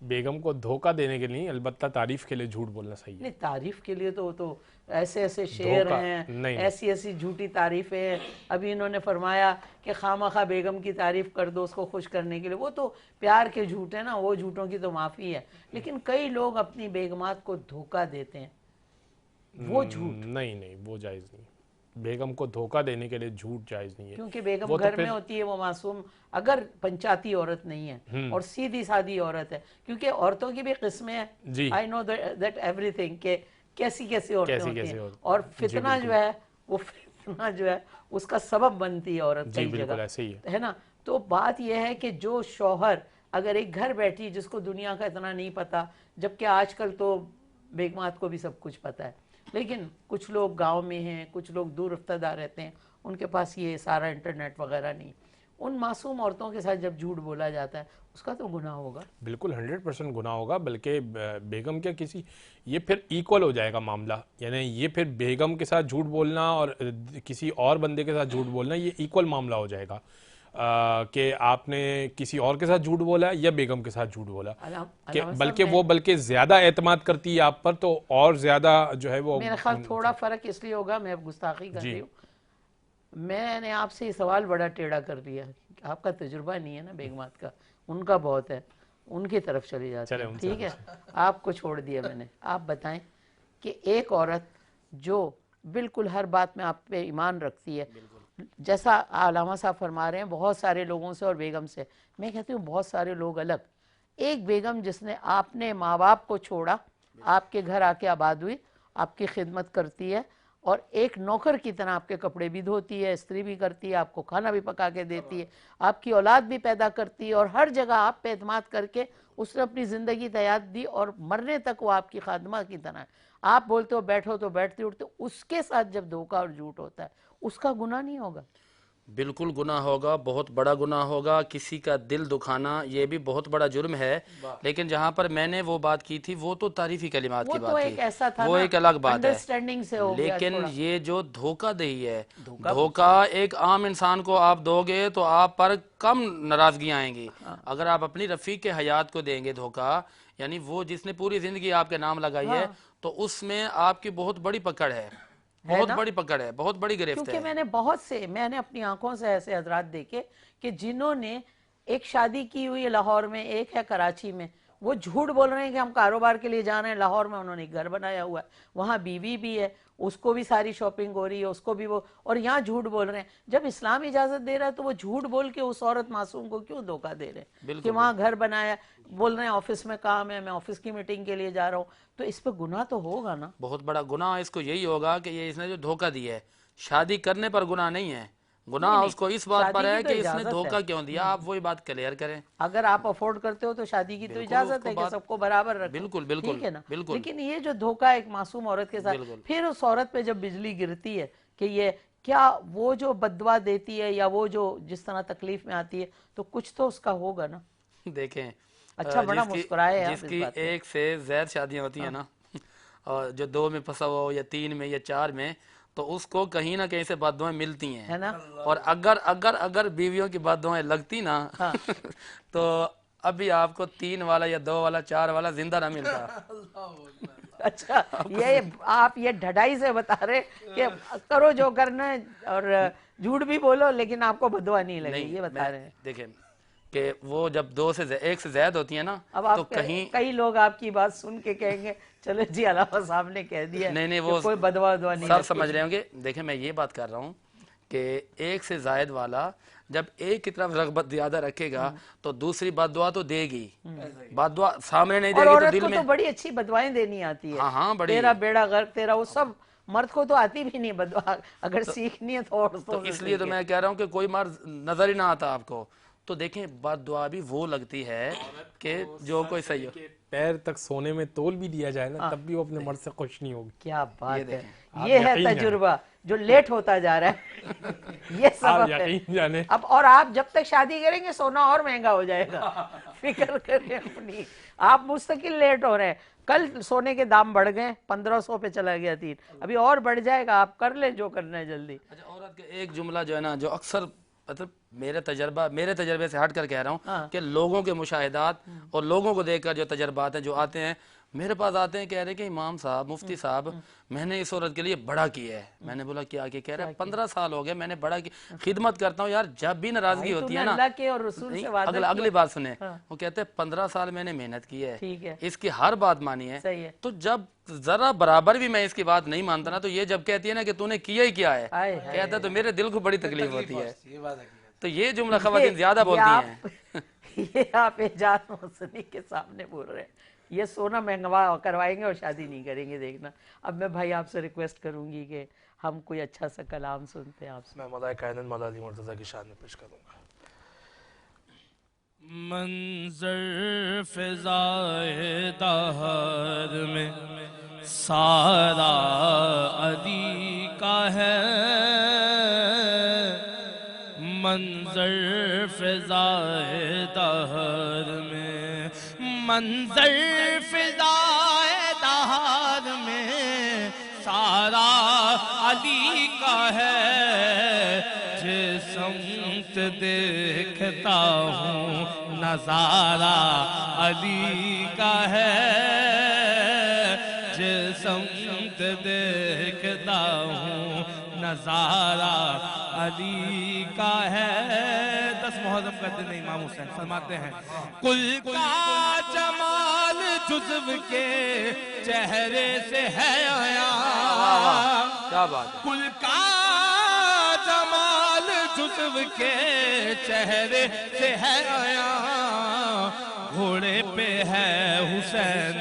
بیگم کو دھوکہ دینے کے لیے البتہ تعریف کے لیے جھوٹ بولنا صحیح ہے. نہیں تعریف کے لیے تو ایسے ایسے شعر ہیں, ایسی ایسی جھوٹی تعریفیں ہیں. ابھی انہوں نے فرمایا کہ خواہ بیگم کی تعریف کر دو اس کو خوش کرنے کے لیے, وہ تو پیار کے جھوٹ ہیں نا, وہ جھوٹوں کی تو معافی ہے. لیکن کئی لوگ اپنی بیگمات کو دھوکہ دیتے ہیں, وہ جھوٹ نہیں وہ جائز نہیں. بیگم کو دھوکہ دینے کے لیے جھوٹ جائز نہیں ہے, کیونکہ بیگم گھر میں ہوتی ہے, وہ معصوم اگر پنچاتی عورت نہیں ہے اور سیدھی سادھی عورت ہے, کیونکہ عورتوں کی بھی قسمیں ہیں, آئی نو دیٹ ایوری تھنگ, کہ کیسی عورتیں ہوتی ہیں, اور فتنہ جو ہے وہ فتنہ جو ہے اس کا سبب بنتی ہے عورت کئی جگہ, ہے نا. تو بات یہ ہے کہ جو شوہر اگر ایک گھر بیٹھی جس کو دنیا کا اتنا نہیں پتا, جبکہ آج کل تو بیگمات کو بھی سب کچھ پتا ہے, لیکن کچھ لوگ گاؤں میں ہیں, کچھ لوگ دور افتادہ رہتے ہیں, ان کے پاس یہ سارا انٹرنیٹ وغیرہ نہیں. ان معصوم عورتوں کے ساتھ جب جھوٹ بولا جاتا ہے اس کا تو گناہ ہوگا, بالکل 100% گناہ ہوگا. بلکہ بیگم کیا کسی یہ پھر ایکول ہو جائے گا معاملہ, یعنی یہ پھر بیگم کے ساتھ جھوٹ بولنا اور کسی اور بندے کے ساتھ جھوٹ بولنا یہ ایکول معاملہ ہو جائے گا, کہ آپ نے کسی اور کے ساتھ جھوٹ بولا یا بیگم کے ساتھ جھوٹ بولا, بلکہ زیادہ اعتماد کرتی ہے آپ پر تو اور زیادہ جو ہے وہ. میرے خیال تھوڑا فرق اس لیے ہوگا, میں اب گستاخی کر رہی ہوں, میں نے آپ سے یہ سوال بڑا ٹیڑھا کر دیا, آپ کا تجربہ نہیں ہے نا بیگمات کا, ان کا بہت ہے, ان کی طرف چلی جاتی ہے, ٹھیک ہے, آپ کو چھوڑ دیا میں نے. آپ بتائیں کہ ایک عورت جو بالکل ہر بات میں آپ پہ ایمان رکھتی ہے, جیسا علامہ صاحب فرما رہے ہیں بہت سارے لوگوں سے اور بیگم سے, میں کہتی ہوں بہت سارے لوگ الگ, ایک بیگم جس نے آپ نے ماں باپ کو چھوڑا, آپ کے گھر آ کے آباد ہوئی, آپ کی خدمت کرتی ہے, اور ایک نوکر کی طرح آپ کے کپڑے بھی دھوتی ہے, استری بھی کرتی ہے, آپ کو کھانا بھی پکا کے دیتی ہے, آپ کی اولاد بھی پیدا کرتی ہے, اور ہر جگہ آپ پہ اعتماد کر کے اس نے اپنی زندگی تیار دی, اور مرنے تک وہ آپ کی خادمہ کی طرح ہے. آپ بولتے ہو بیٹھو تو بیٹھتی اٹھتے, اس کے ساتھ جب دھوکہ اور جھوٹ ہوتا ہے اس کا گناہ نہیں ہوگا؟ بالکل گناہ ہوگا, بہت بڑا گناہ ہوگا. کسی کا دل دکھانا یہ بھی بہت بڑا جرم ہے. لیکن جہاں پر میں نے وہ بات کی تھی وہ تو تعریفی کلمات کی بات تھی, وہ ایک الگ بات ہے. لیکن یہ جو دھوکہ دہی ہے, دھوکہ ایک عام انسان کو آپ دو گے تو آپ پر کم ناراضگیاں آئیں گی. اگر آپ اپنی رفیق حیات کو دیں گے دھوکہ, یعنی وہ جس نے پوری زندگی آپ کے نام لگائی ہے, تو اس میں آپ کی بہت بڑی پکڑ ہے, بہت بڑی پکڑ ہے, بہت بڑی گرفت ہے. کیونکہ میں نے اپنی آنکھوں سے ایسے حضرات دیکھے کہ جنہوں نے ایک شادی کی ہوئی ہے لاہور میں, ایک ہے کراچی میں, وہ جھوٹ بول رہے ہیں کہ ہم کاروبار کے لیے جا رہے ہیں لاہور میں, انہوں نے گھر بنایا ہوا ہے, وہاں بیوی بھی ہے, اس کو بھی ساری شاپنگ ہو رہی ہے, اس کو بھی وہ, اور یہاں جھوٹ بول رہے ہیں. جب اسلام اجازت دے رہا ہے تو وہ جھوٹ بول کے اس عورت معصوم کو کیوں دھوکہ دے رہے ہیں کہ وہاں گھر بنایا, بول رہے ہیں آفس میں کام ہے, میں آفس کی میٹنگ کے لیے جا رہا ہوں, تو اس پہ گناہ تو ہوگا نا. بہت بڑا گناہ اس کو یہی ہوگا کہ یہ اس نے جو دھوکہ دی ہے, شادی کرنے پر گناہ نہیں ہے, گناہ اس کو اس بات پر ہے کہ اس نے دھوکہ کیوں دیا. آپ وہی بات کلیئر کریں. اگر آپ افورڈ کرتے ہو تو شادی کی تو اجازت ہے کہ سب کو برابر رکھو, بالکل ٹھیک ہے نا. لیکن یہ جو دھوکہ ایک معصوم عورت کے ساتھ, پھر اس عورت پہ جب بجلی گرتی ہے کہ یہ کیا وہ جو بددعا دیتی ہے یا وہ جو جس طرح تکلیف میں آتی ہے, تو کچھ تو اس کا ہوگا نا. دیکھیں, اچھا بڑا مسکرائے ہیں, جس کی ایک سے زائد شادیاں ہوتی ہیں نا, اور جو 2 میں پھنسا ہوا ہو یا 3 میں یا 4 میں, تو اس کو کہیں نہ کہیں سے بد دعائیں ملتی ہیں. اور اگر بیویوں کی بد دعائیں لگتی نا تو ابھی آپ کو 3 والا یا 2 والا 4 والا زندہ نہ ملتا. اچھا, یہ آپ یہ ڈھڈائی سے بتا رہے کہ کرو جو کرنا ہے اور جھوٹ بھی بولو لیکن آپ کو بد دعا نہیں لگے, یہ بتا رہے ہیں. دیکھیں کہ وہ جب 2 سے 1 سے زائد ہوتی ہیں نا, تو کئی لوگ آپ کی بات سن کے کہیں گے چلو جی علامہ صاحب نے کہہ دیا, نہیں وہ کوئی بدوا دعا نہیں, سب سمجھ رہے ہوں گے. دیکھیں میں یہ بات کر رہا ہوں کہ 1 سے زائد والا جب ایک کی طرف رغبت زیادہ رکھے گا تو دوسری بد دعا تو دے گی, بد دعا سامنے نہیں دے گی تو دل میں. تو بڑی اچھی بدوائیں دینی آتی ہے, ہاں بڑی, تیرا بیڑا غرق تیرا, وہ سب مرد کو تو آتی بھی نہیں بدوا, اگر سیکھنی ہے تو اس لیے تو میں کہہ رہا ہوں کہ کوئی مرد نظر ہی نہ آتا آپ کو. تو دیکھیں بد دعا بھی وہ لگتی ہے کہ جو کوئی صحیح ہو, پیر تک سونے میں تول بھی دیا جائے نا تب بھی وہ اپنے مرد سے خوش نہیں ہوگی. کیا بات ہے, یہ ہے تجربہ جو لیٹ ہوتا جا رہا ہے, یہ سبب ہے. اب اور آپ جب تک شادی کریں گے سونا اور مہنگا ہو جائے گا, فکر کریں اپنی, آپ مستقل لیٹ ہو رہے ہیں. کل سونے کے دام بڑھ گئے, 1500 پہ چلا گیا 3, ابھی اور بڑھ جائے گا, آپ کر لیں جو کرنا ہے جلدی. اچھا, عورت کا ایک جملہ جو ہے نا جو اکثر مطلب میرے تجربے سے ہٹ کر کہہ رہا ہوں کہ لوگوں کے مشاہدات اور لوگوں کو دیکھ کر جو تجربات ہیں جو آتے ہیں میرے پاس آتے ہیں، کہہ رہے کہ امام صاحب مفتی صاحب میں نے اس عورت کے لیے بڑا کیا ہے. میں نے بولا کیا کہ کہہ رہا ہے 15 سال ہو گئے میں نے بڑا کی خدمت کرتا ہوں. یار جب بھی ناراضگی ہوتی ہے نا، اللہ کے اور رسول سے وعدہ اگلی بات سنیں، وہ کہتے ہیں 15 سال میں نے محنت کی ہے، اس کی ہر بات مانی ہے. تو جب ذرا برابر بھی میں اس کی بات نہیں مانتا نا، تو یہ جب کہتی ہے نا کہ تو نے کیا ہی کیا ہے، کہتا ہے تو میرے دل کو بڑی تکلیف ہوتی ہے. تو یہ جملہ خواتین زیادہ بولتی ہیں. یہ آپ اعجاز محسنی کے سامنے بول رہے ہیں. یہ سونا مہنگا کروائیں گے اور شادی نہیں کریں گے. دیکھنا اب میں بھائی آپ سے ریکویسٹ کروں گی کہ ہم کوئی اچھا سا کلام سنتے ہیں آپ سے. میں مولا کائنات مولا علی مرتضیٰ کی شان میں پیش کروں گا. منظر فضائے دہر میں سارا علی کا ہے، منظر فضائے دہر میں، منظر فضائے دہر میں سارا علی کا ہے. جس سمت دیکھتا ہوں نظارہ علی کا ہے، جس سمت دیکھتا ہوں نظارہ علی کا ہے. 10 محرم کا دن امام حسین فرماتے ہیں کل کا جمال جزو کے چہرے سے ہے آیا. کیا بات ہے. کل کا جمال جزو کے چہرے سے ہے آیا، گھوڑے پہ ہے حسین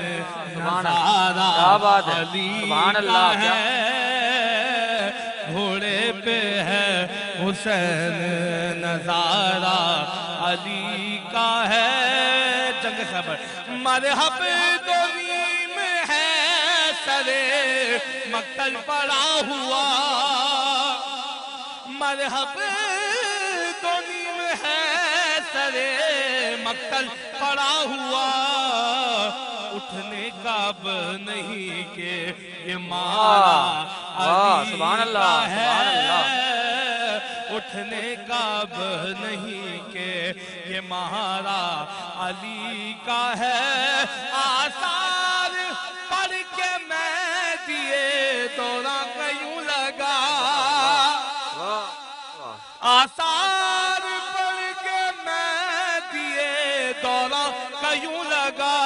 نظارہ علی کا ہے، گھوڑے پہ ہے حسین نظارہ علی کا ہے. جنگ خبر مرحب دو نیم ہے سرے مقتل پڑا ہوا، مرحب دو نیم ہے سرے مقتل پڑا ہوا. اٹھنے کا اب نہیں کہ یہ مارا علی کا ہے، اٹھنے کا اب نہیں کہ یہ مارا علی کا ہے. آثار پڑھ کے میں دیے دورہ کا یوں لگا، آثار پڑھ کے میں دیے دورہ کا یوں لگا،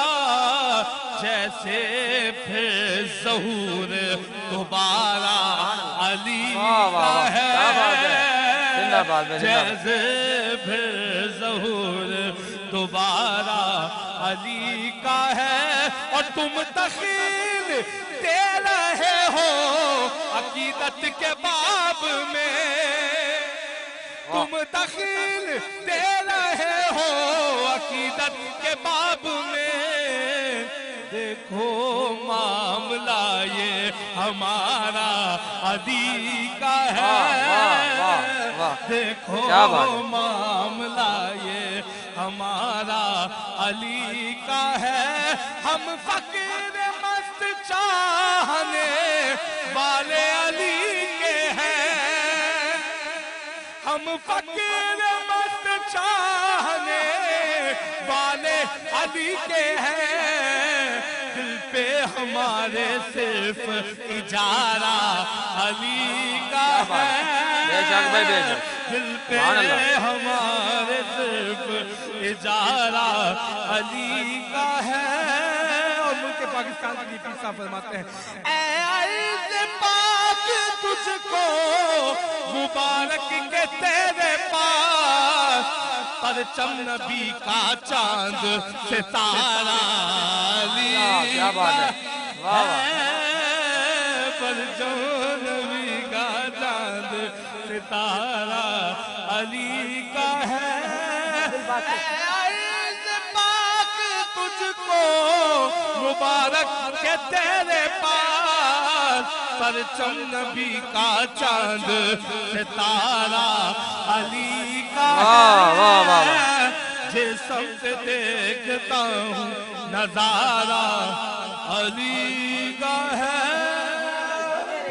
جیسے پھر ظہور دوبارہ علی کا ہے، جیسے پھر ظہور دوبارہ علی کا ہے. اور تم تخیل دے رہے ہو عقیدت کے باب میں، تم دخیل دے رہے ہو عقیدت کے باب میں. دیکھو معاملہ یہ ہمارا علی کا ہے، دیکھو معاملہ یہ ہمارا علی کا ہے. ہم فقیر مست چاہنے والے علی کے ہیں، ہم فقیر مست چاہنے والے علی کے ہیں. دل پہ ہمارے صرف اجارہ علی کا ہے، دل پہ ہمارے صرف اجارہ علی کا ہے. اور ملک پاکستان کی پیر صاحب فرماتے ہیں اے عز پاک تجھ کو مبارک کے تیرے پاس، پرچم نبی کا چاند ستارہ علی کا ہے، پرچم نبی کا چاند ستارہ علی کا ہے. عز پاک تجھ کو مبارک کے تیرے پاس، پرچم نبی کا چاند ستارہ علی کا ہے. جس سمت دیکھتا ہوں نظارہ علی کا ہے.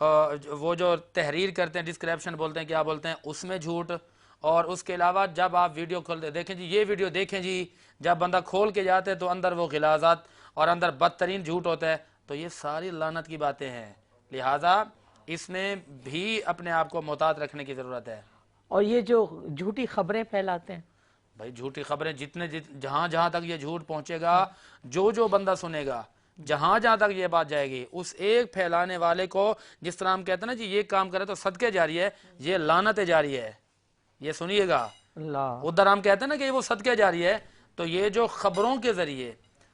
وہ جو تحریر کرتے ہیں، ڈسکرپشن بولتے ہیں، کیا بولتے ہیں، اس میں جھوٹ، اور اس کے علاوہ جب آپ ویڈیو کھولتے دیکھیں جی یہ ویڈیو دیکھیں جی، جب بندہ کھول کے جاتے تو اندر وہ غلاظات اور اندر بدترین جھوٹ ہوتا ہے، تو یہ ساری لعنت کی باتیں ہیں، لہٰذا اس میں بھی اپنے آپ کو محتاط رکھنے کی ضرورت ہے۔ اور یہ جو جھوٹی خبریں پھیلاتے ہیں، بھائی جھوٹی خبریں جہاں جہاں تک یہ جھوٹ پہنچے گا، جو بندہ سنے گا، جہاں تک یہ بات جائے گی، اس ایک پھیلانے والے کو، جس طرح ہم کہتے ہیں نا جی یہ کام کرے تو صدقے جاری ہے، یہ لعنت جاری ہے، یہ سنیے گا۔ اللہ ادھر ہم کہتے ہیں نا کہ وہ صدقے جاری ہے، تو یہ جو خبروں کے ذریعے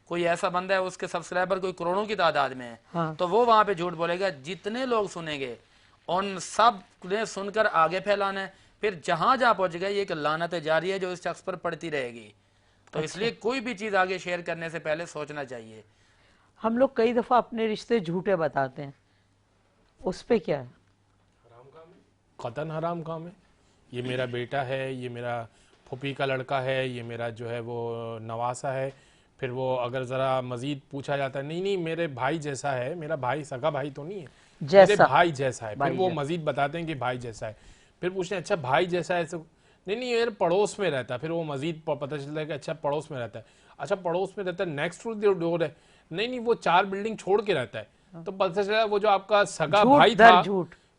کوئی ایسا بندہ ہے اس کے سبسکرائبر کوئی کروڑوں کی تعداد میں ہے، تو وہ وہاں پہ جھوٹ بولے گا، جتنے لوگ سنیں گے ان سب نے سن کر آگے پھیلانا ہے، پھر جہاں پہنچے گا یہ ایک لعنت جاری ہے جو اس شخص پر پڑتی رہے گی۔ تو اس لیے کوئی بھی چیز آگے شیئر کرنے سے پہلے سوچنا چاہیے۔ ہم لوگ کئی دفعہ اپنے رشتے جھوٹے بتاتے ہیں، اس پہ کیا ہے؟ قطعاً حرام کام ہے۔ یہ میرا بیٹا ہے، یہ میرا پھوپھی کا لڑکا ہے، یہ میرا جو ہے وہ نواسا ہے، پھر وہ اگر ذرا مزید پوچھا جاتا ہے، نہیں میرے بھائی جیسا ہے، میرا بھائی سگا بھائی تو نہیں ہے، میرے بھائی جیسا ہے، پھر وہ مزید بتاتے ہیں کہ بھائی جیسا ہے، پھر پوچھتے ہیں اچھا بھائی جیسا ہے، نہیں یہ پڑوس میں رہتا ہے، پھر وہ مزید پتہ چلتا ہے کہ اچھا پڑوس میں رہتا ہے، اچھا پڑوس میں رہتا ہے نیکسٹ ڈور ہے، نہیں وہ 4 بلڈنگ چھوڑ کے رہتا ہے، تو پتہ چلا وہ جو آپ کا سگا بھائی تھا،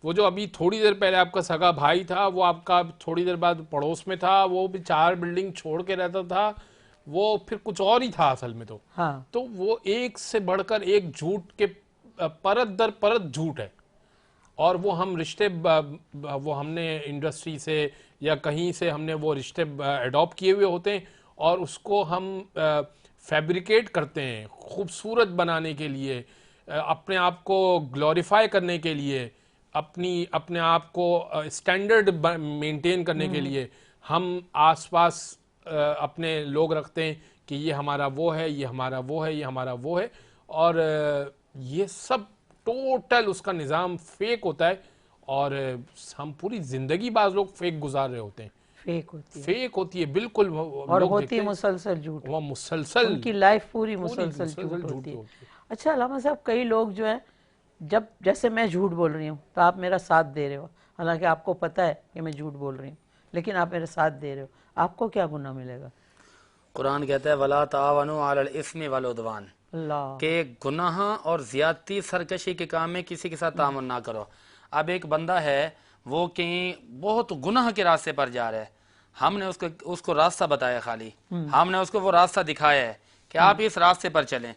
وہ جو ابھی تھوڑی دیر پہلے آپ کا سگا بھائی تھا، وہ آپ کا تھوڑی دیر بعد پڑوس میں تھا، وہ بھی 4 بلڈنگ چھوڑ کے رہتا تھا، وہ پھر کچھ اور ہی تھا اصل میں۔ تو وہ ایک سے بڑھ کر ایک جھوٹ کے پرت در پرت جھوٹ ہے، اور وہ ہم رشتے وہ ہم نے انڈسٹری سے یا کہیں سے ہم نے وہ رشتے ایڈاپٹ کیے ہوئے ہوتے ہیں، اور اس کو ہم فیبریکیٹ کرتے ہیں خوبصورت بنانے کے لیے، اپنے آپ کو گلوریفائی کرنے کے لیے، اپنے آپ کو اسٹینڈرڈ مینٹین کرنے کے لیے ہم آس پاس اپنے لوگ رکھتے ہیں کہ یہ ہمارا وہ ہے، یہ ہمارا وہ ہے، یہ ہمارا وہ ہے، اور یہ سب ٹوٹل اس کا نظام فیک ہوتا ہے، اور ہم پوری زندگی بعض لوگ فیک گزار رہے ہوتے ہیں، فیک ہوتی ہے بالکل، اور ہوتی ہے مسلسل جھوٹ، وہ مسلسل ان کی لائف پوری مسلسل جھوٹ ہوتی ہے۔ اچھا علامہ صاحب، کئی لوگ جو ہیں جب جیسے میں جھوٹ بول رہی ہوں تو آپ میرا ساتھ دے رہے ہو، حالانکہ آپ کو پتہ ہے کہ میں جھوٹ بول رہی ہوں، لیکن آپ میرے ساتھ دے رہے ہو، آپ کو کیا گناہ ملے گا؟ قرآن کہتا ہے وَلَا تَعَاوَنُوا عَلَى الْإِثْمِ وَالْعُدْوَانِ، اللہ، کہ گناہ اور زیادتی سرکشی کے کام میں کسی کے ساتھ تعاون نہ کرو۔ اب ایک بندہ ہے وہ کہیں بہت گناہ کے راستے پر جا رہا ہے، ہم نے اس کو راستہ بتایا، خالی ہم نے اس کو وہ راستہ دکھایا ہے کہ آپ اس راستے پر چلیں،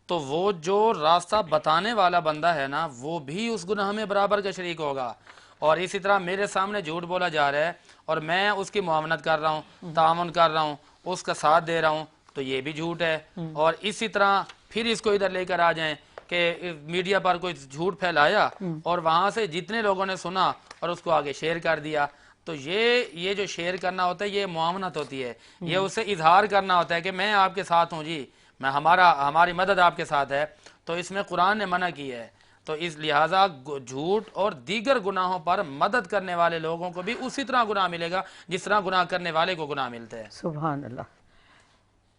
تو وہ جو راستہ بتانے والا بندہ ہے نا وہ بھی اس گناہ میں برابر کا شریک ہوگا۔ اور اسی طرح میرے سامنے جھوٹ بولا جا رہا ہے اور میں اس کی معاونت کر رہا ہوں، تعاون کر رہا ہوں، اس کا ساتھ دے رہا ہوں، تو یہ بھی جھوٹ ہے۔ اور اسی طرح پھر اس کو ادھر لے کر آ جائیں کہ میڈیا پر کوئی جھوٹ پھیلایا اور وہاں سے جتنے لوگوں نے سنا اور اس کو آگے شیئر کر دیا، تو یہ جو شیئر کرنا ہوتا ہے یہ معاونت ہوتی ہے، یہ اسے اظہار کرنا ہوتا ہے کہ میں آپ کے ساتھ ہوں جی، میں ہماری مدد آپ کے ساتھ ہے، تو اس میں قرآن نے منع کی ہے۔ تو اس لہٰذا جھوٹ اور دیگر گناہوں پر مدد کرنے والے لوگوں کو بھی اسی طرح گناہ ملے گا جس طرح گناہ کرنے والے کو گناہ ملتے ہیں۔ سبحان اللہ۔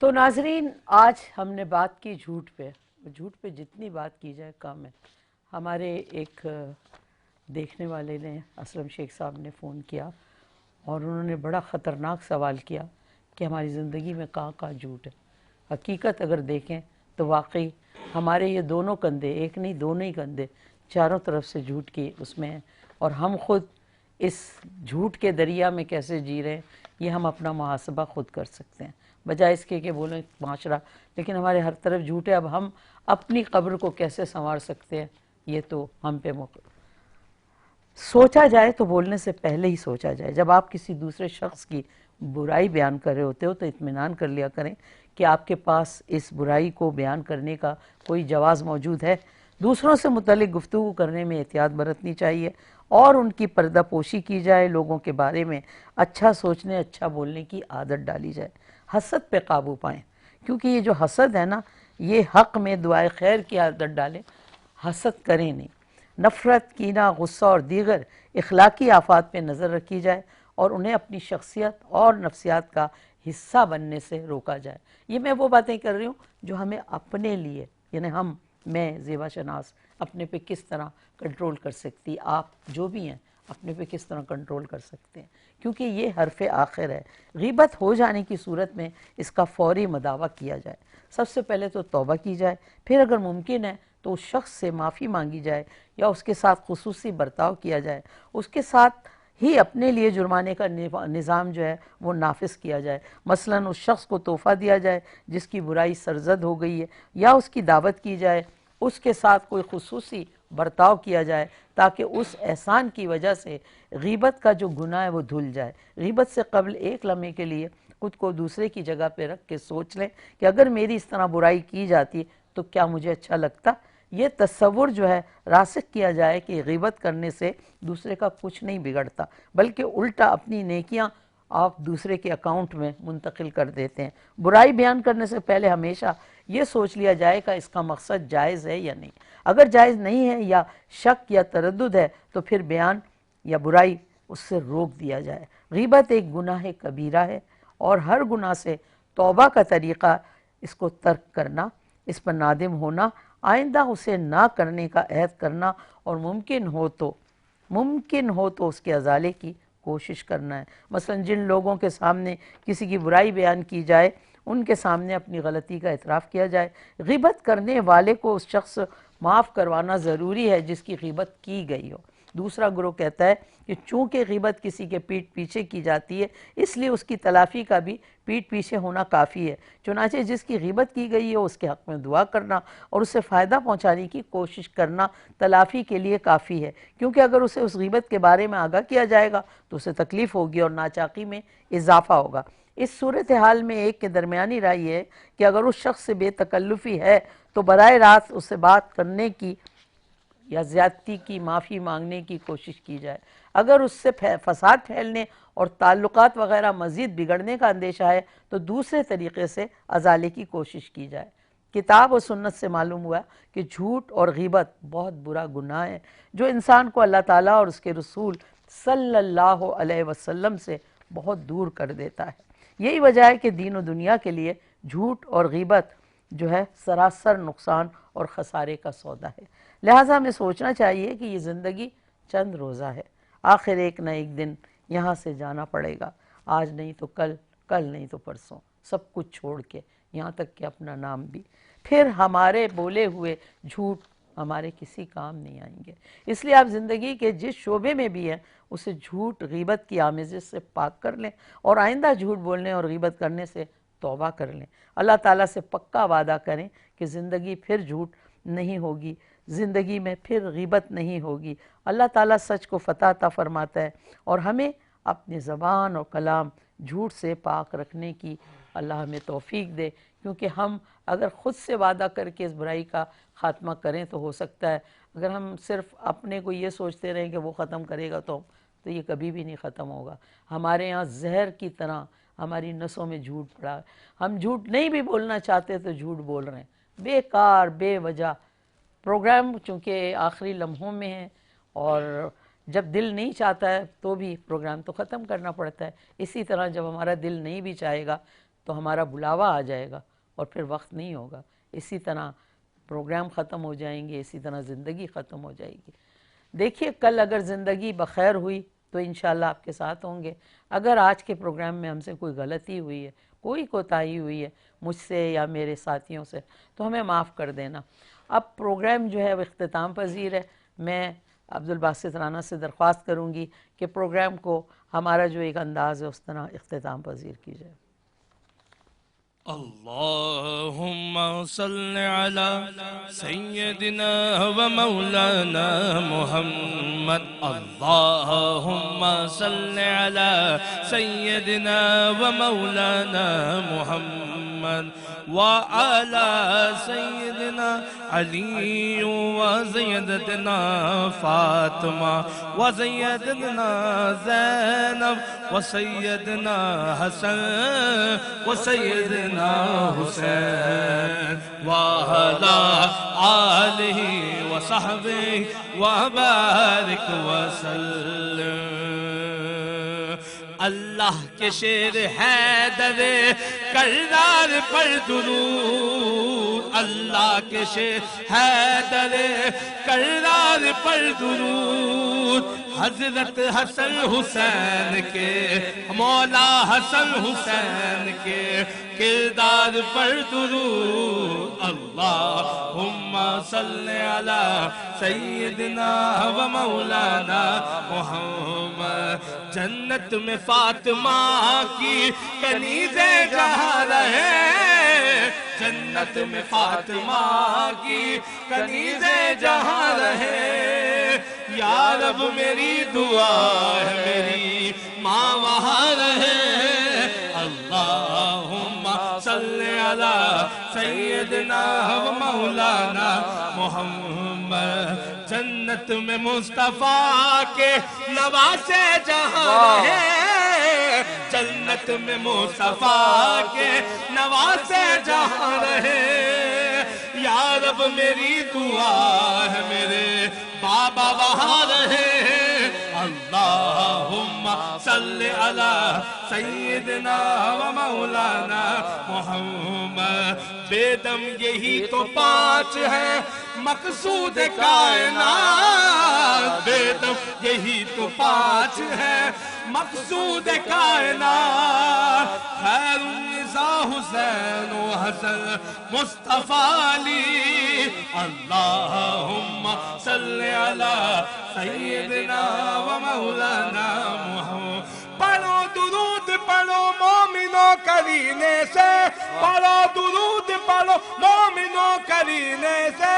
تو ناظرین، آج ہم نے بات کی جھوٹ پہ، جھوٹ پہ جتنی بات کی جائے کم ہے۔ ہمارے ایک دیکھنے والے نے، اسلم شیخ صاحب نے فون کیا اور انہوں نے بڑا خطرناک سوال کیا کہ ہماری زندگی میں کہاں کہاں جھوٹ ہے۔ حقیقت اگر دیکھیں تو واقعی ہمارے یہ دونوں کندھے، ایک نہیں دونوں ہی کندھے، چاروں طرف سے جھوٹ کی اس میں ہیں، اور ہم خود اس جھوٹ کے دریا میں کیسے جی رہے ہیں یہ ہم اپنا محاسبہ خود کر سکتے ہیں، بجائے اس کے کہ بولیں معاشرہ، لیکن ہمارے ہر طرف جھوٹ ہے۔ اب ہم اپنی قبر کو کیسے سنوار سکتے ہیں یہ تو ہم پہ سوچا جائے تو بولنے سے پہلے ہی سوچا جائے۔ جب آپ کسی دوسرے شخص کی برائی بیان کر رہے ہوتے ہو تو اطمینان کر لیا کریں کہ آپ کے پاس اس برائی کو بیان کرنے کا کوئی جواز موجود ہے۔ دوسروں سے متعلق گفتگو کرنے میں احتیاط برتنی چاہیے اور ان کی پردہ پوشی کی جائے، لوگوں کے بارے میں اچھا سوچنے، اچھا بولنے کی عادت ڈالی جائے۔ حسد پہ قابو پائیں، کیونکہ یہ جو حسد ہے نا، یہ حق میں دعائے خیر کی عادت ڈالیں، حسد کریں نہیں۔ نفرت، کینہ، غصہ اور دیگر اخلاقی آفات پہ نظر رکھی جائے اور انہیں اپنی شخصیت اور نفسیات کا حصہ بننے سے روکا جائے۔ یہ میں وہ باتیں کر رہی ہوں جو ہمیں اپنے لیے، یعنی ہم میں زیبا شناس اپنے پہ کس طرح کنٹرول کر سکتی، آپ جو بھی ہیں اپنے پہ کس طرح کنٹرول کر سکتے ہیں، کیونکہ یہ حرف آخر ہے۔ غیبت ہو جانے کی صورت میں اس کا فوری مداوع کیا جائے۔ سب سے پہلے تو توبہ کی جائے، پھر اگر ممکن ہے تو اس شخص سے معافی مانگی جائے یا اس کے ساتھ خصوصی برتاؤ کیا جائے، اس کے ساتھ ہی اپنے لیے جرمانے کا نظام جو ہے وہ نافذ کیا جائے۔ مثلاً اس شخص کو تحفہ دیا جائے جس کی برائی سرزد ہو گئی ہے، یا اس کی دعوت کی جائے، اس کے ساتھ کوئی خصوصی برتاؤ کیا جائے تاکہ اس احسان کی وجہ سے غیبت کا جو گناہ ہے وہ دھل جائے۔ غیبت سے قبل ایک لمحے کے لیے خود کو دوسرے کی جگہ پہ رکھ کے سوچ لیں کہ اگر میری اس طرح برائی کی جاتی تو کیا مجھے اچھا لگتا۔ یہ تصور جو ہے راسخ کیا جائے کہ غیبت کرنے سے دوسرے کا کچھ نہیں بگڑتا، بلکہ الٹا اپنی نیکیاں آپ دوسرے کے اکاؤنٹ میں منتقل کر دیتے ہیں۔ برائی بیان کرنے سے پہلے ہمیشہ یہ سوچ لیا جائے کہ اس کا مقصد جائز ہے یا نہیں۔ اگر جائز نہیں ہے یا شک یا تردد ہے تو پھر بیان یا برائی اس سے روک دیا جائے۔ غیبت ایک گناہ کبیرہ ہے اور ہر گناہ سے توبہ کا طریقہ اس کو ترک کرنا، اس پر نادم ہونا، آئندہ اسے نہ کرنے کا عہد کرنا، اور ممکن ہو تو اس کے ازالے کی کوشش کرنا ہے۔ مثلا جن لوگوں کے سامنے کسی کی برائی بیان کی جائے ان کے سامنے اپنی غلطی کا اعتراف کیا جائے۔ غیبت کرنے والے کو اس شخص معاف کروانا ضروری ہے جس کی غیبت کی گئی ہو۔ دوسرا گروہ کہتا ہے کہ چونکہ غیبت کسی کے پیٹھ پیچھے کی جاتی ہے اس لیے اس کی تلافی کا بھی پیٹھ پیچھے ہونا کافی ہے، چنانچہ جس کی غیبت کی گئی ہے اس کے حق میں دعا کرنا اور اسے فائدہ پہنچانے کی کوشش کرنا تلافی کے لیے کافی ہے، کیونکہ اگر اسے اس غیبت کے بارے میں آگاہ کیا جائے گا تو اسے تکلیف ہوگی اور ناچاقی میں اضافہ ہوگا۔ اس صورتحال میں ایک کے درمیانی رائے یہ ہے کہ اگر اس شخص سے بے تکلفی ہے تو براہ راست اس سے بات کرنے کی یا زیادتی کی معافی مانگنے کی کوشش کی جائے۔ اگر اس سے فساد پھیلنے اور تعلقات وغیرہ مزید بگڑنے کا اندیشہ ہے تو دوسرے طریقے سے ازالے کی کوشش کی جائے۔ کتاب و سنت سے معلوم ہوا کہ جھوٹ اور غیبت بہت برا گناہ ہے جو انسان کو اللہ تعالیٰ اور اس کے رسول صلی اللہ علیہ وسلم سے بہت دور کر دیتا ہے۔ یہی وجہ ہے کہ دین و دنیا کے لیے جھوٹ اور غیبت جو ہے سراسر نقصان اور خسارے کا سودا ہے۔ لہٰذا ہمیں سوچنا چاہیے کہ یہ زندگی چند روزہ ہے، آخر ایک نہ ایک دن یہاں سے جانا پڑے گا، آج نہیں تو کل، کل نہیں تو پرسوں، سب کچھ چھوڑ کے، یہاں تک کہ اپنا نام بھی۔ پھر ہمارے بولے ہوئے جھوٹ ہمارے کسی کام نہیں آئیں گے۔ اس لیے آپ زندگی کے جس شعبے میں بھی ہیں اسے جھوٹ غیبت کی آمیزش سے پاک کر لیں اور آئندہ جھوٹ بولنے اور غیبت کرنے سے توبہ کر لیں۔ اللہ تعالیٰ سے پکا وعدہ کریں کہ زندگی پھر جھوٹ نہیں ہوگی، زندگی میں پھر غیبت نہیں ہوگی۔ اللہ تعالیٰ سچ کو فتح عطا فرماتا ہے اور ہمیں اپنی زبان اور کلام جھوٹ سے پاک رکھنے کی اللہ ہمیں توفیق دے، کیونکہ ہم اگر خود سے وعدہ کر کے اس برائی کا خاتمہ کریں تو ہو سکتا ہے اگر ہم صرف اپنے کو یہ سوچتے رہیں کہ وہ ختم کرے گا تو یہ کبھی بھی نہیں ختم ہوگا۔ ہمارے ہاں زہر کی طرح ہماری نسوں میں جھوٹ پڑا ہے، ہم جھوٹ نہیں بھی بولنا چاہتے تو جھوٹ بول رہے ہیں، بیکار بے وجہ۔ پروگرام چونکہ آخری لمحوں میں ہے اور جب دل نہیں چاہتا ہے تو بھی پروگرام تو ختم کرنا پڑتا ہے، اسی طرح جب ہمارا دل نہیں بھی چاہے گا تو ہمارا بلاوا آ جائے گا اور پھر وقت نہیں ہوگا، اسی طرح پروگرام ختم ہو جائیں گے، اسی طرح زندگی ختم ہو جائے گی۔ دیکھیے کل اگر زندگی بخیر ہوئی تو انشاءاللہ آپ کے ساتھ ہوں گے، اگر آج کے پروگرام میں ہم سے کوئی غلطی ہوئی ہے، کوئی کوتاہی ہوئی ہے مجھ سے یا میرے ساتھیوں سے تو ہمیں معاف کر دینا۔ اب پروگرام جو ہے وہ اختتام پذیر ہے، میں عبدالباسط رانا سے درخواست کروں گی کہ پروگرام کو ہمارا جو ایک انداز ہے اس طرح اختتام پذیر کی جائے۔ اللہم صل علی سیدنا و مولانا محمد، اللہم صل علی سیدنا و مولانا محمد وعلی سیدنا علی وسیدتنا فاطمہ وسیدتنا زینب وسیدنا حسن وسیدنا حسین وعلی آلہ وصحبہ وبارک وسلم۔ اللہ کے شیر حیدر کرار پر درود اللہ کے شیر حیدر کرار پر درود حضرت حسن حسین کے مولا حسن حسین کے کردار پر درود اللہم صلی علی سیدنا و مولانا محمد جنت میں فاطمہ کی کنیزیں جہاں رہے جنت میں فاطمہ کی کنیزیں جہاں رہے یا رب میری دعا ہے میری ماں وہاں رہے اللہم صلی علی سیدنا و مولانا محمد جنت میں مصطفیٰ کے نواسے جہاں رہے جنت میں مصطفیٰ کے نواسے جہاں رہے یا رب میری دعا ہے میرے بابا وہاں رہے اللہم صلی علی سیدنا و مولانا محمد بیدم یہی تو پانچ ہے مقصود کائنات بیدم یہی تو پانچ ہے مقصود کائنات خیر النساء حسین و حسن مصطفیٰ علی اللہم صلی علی سیدنا و مولانا محمد پڑھو درود پڑھو مومنوں کرینے سے پڑھو درود پڑھو مومنوں کرینے سے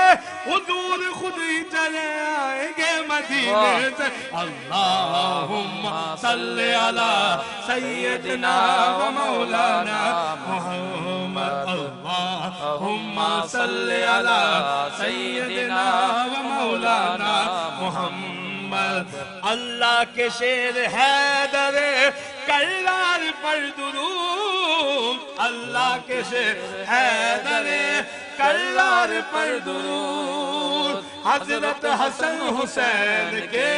حضور خود ہی چلے آئیں گے مدینے سے اللہم صلی علی سیدنا و مولانا محمد اللہم صلی علی سیدنا و مولانا محمد اللہ کے شیر حیدر کرار پر درود اللہ کے شیر حیدر کرار پر درود حضرت حسن حسین کے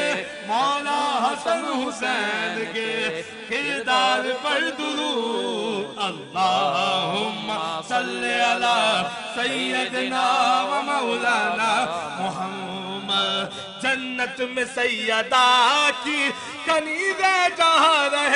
مولا حسن حسین کے کردار پر درود اللہم صلی علی سیدنا و مولانا محمد جنت میں سیدہ کی کنیزیں جہاں رہے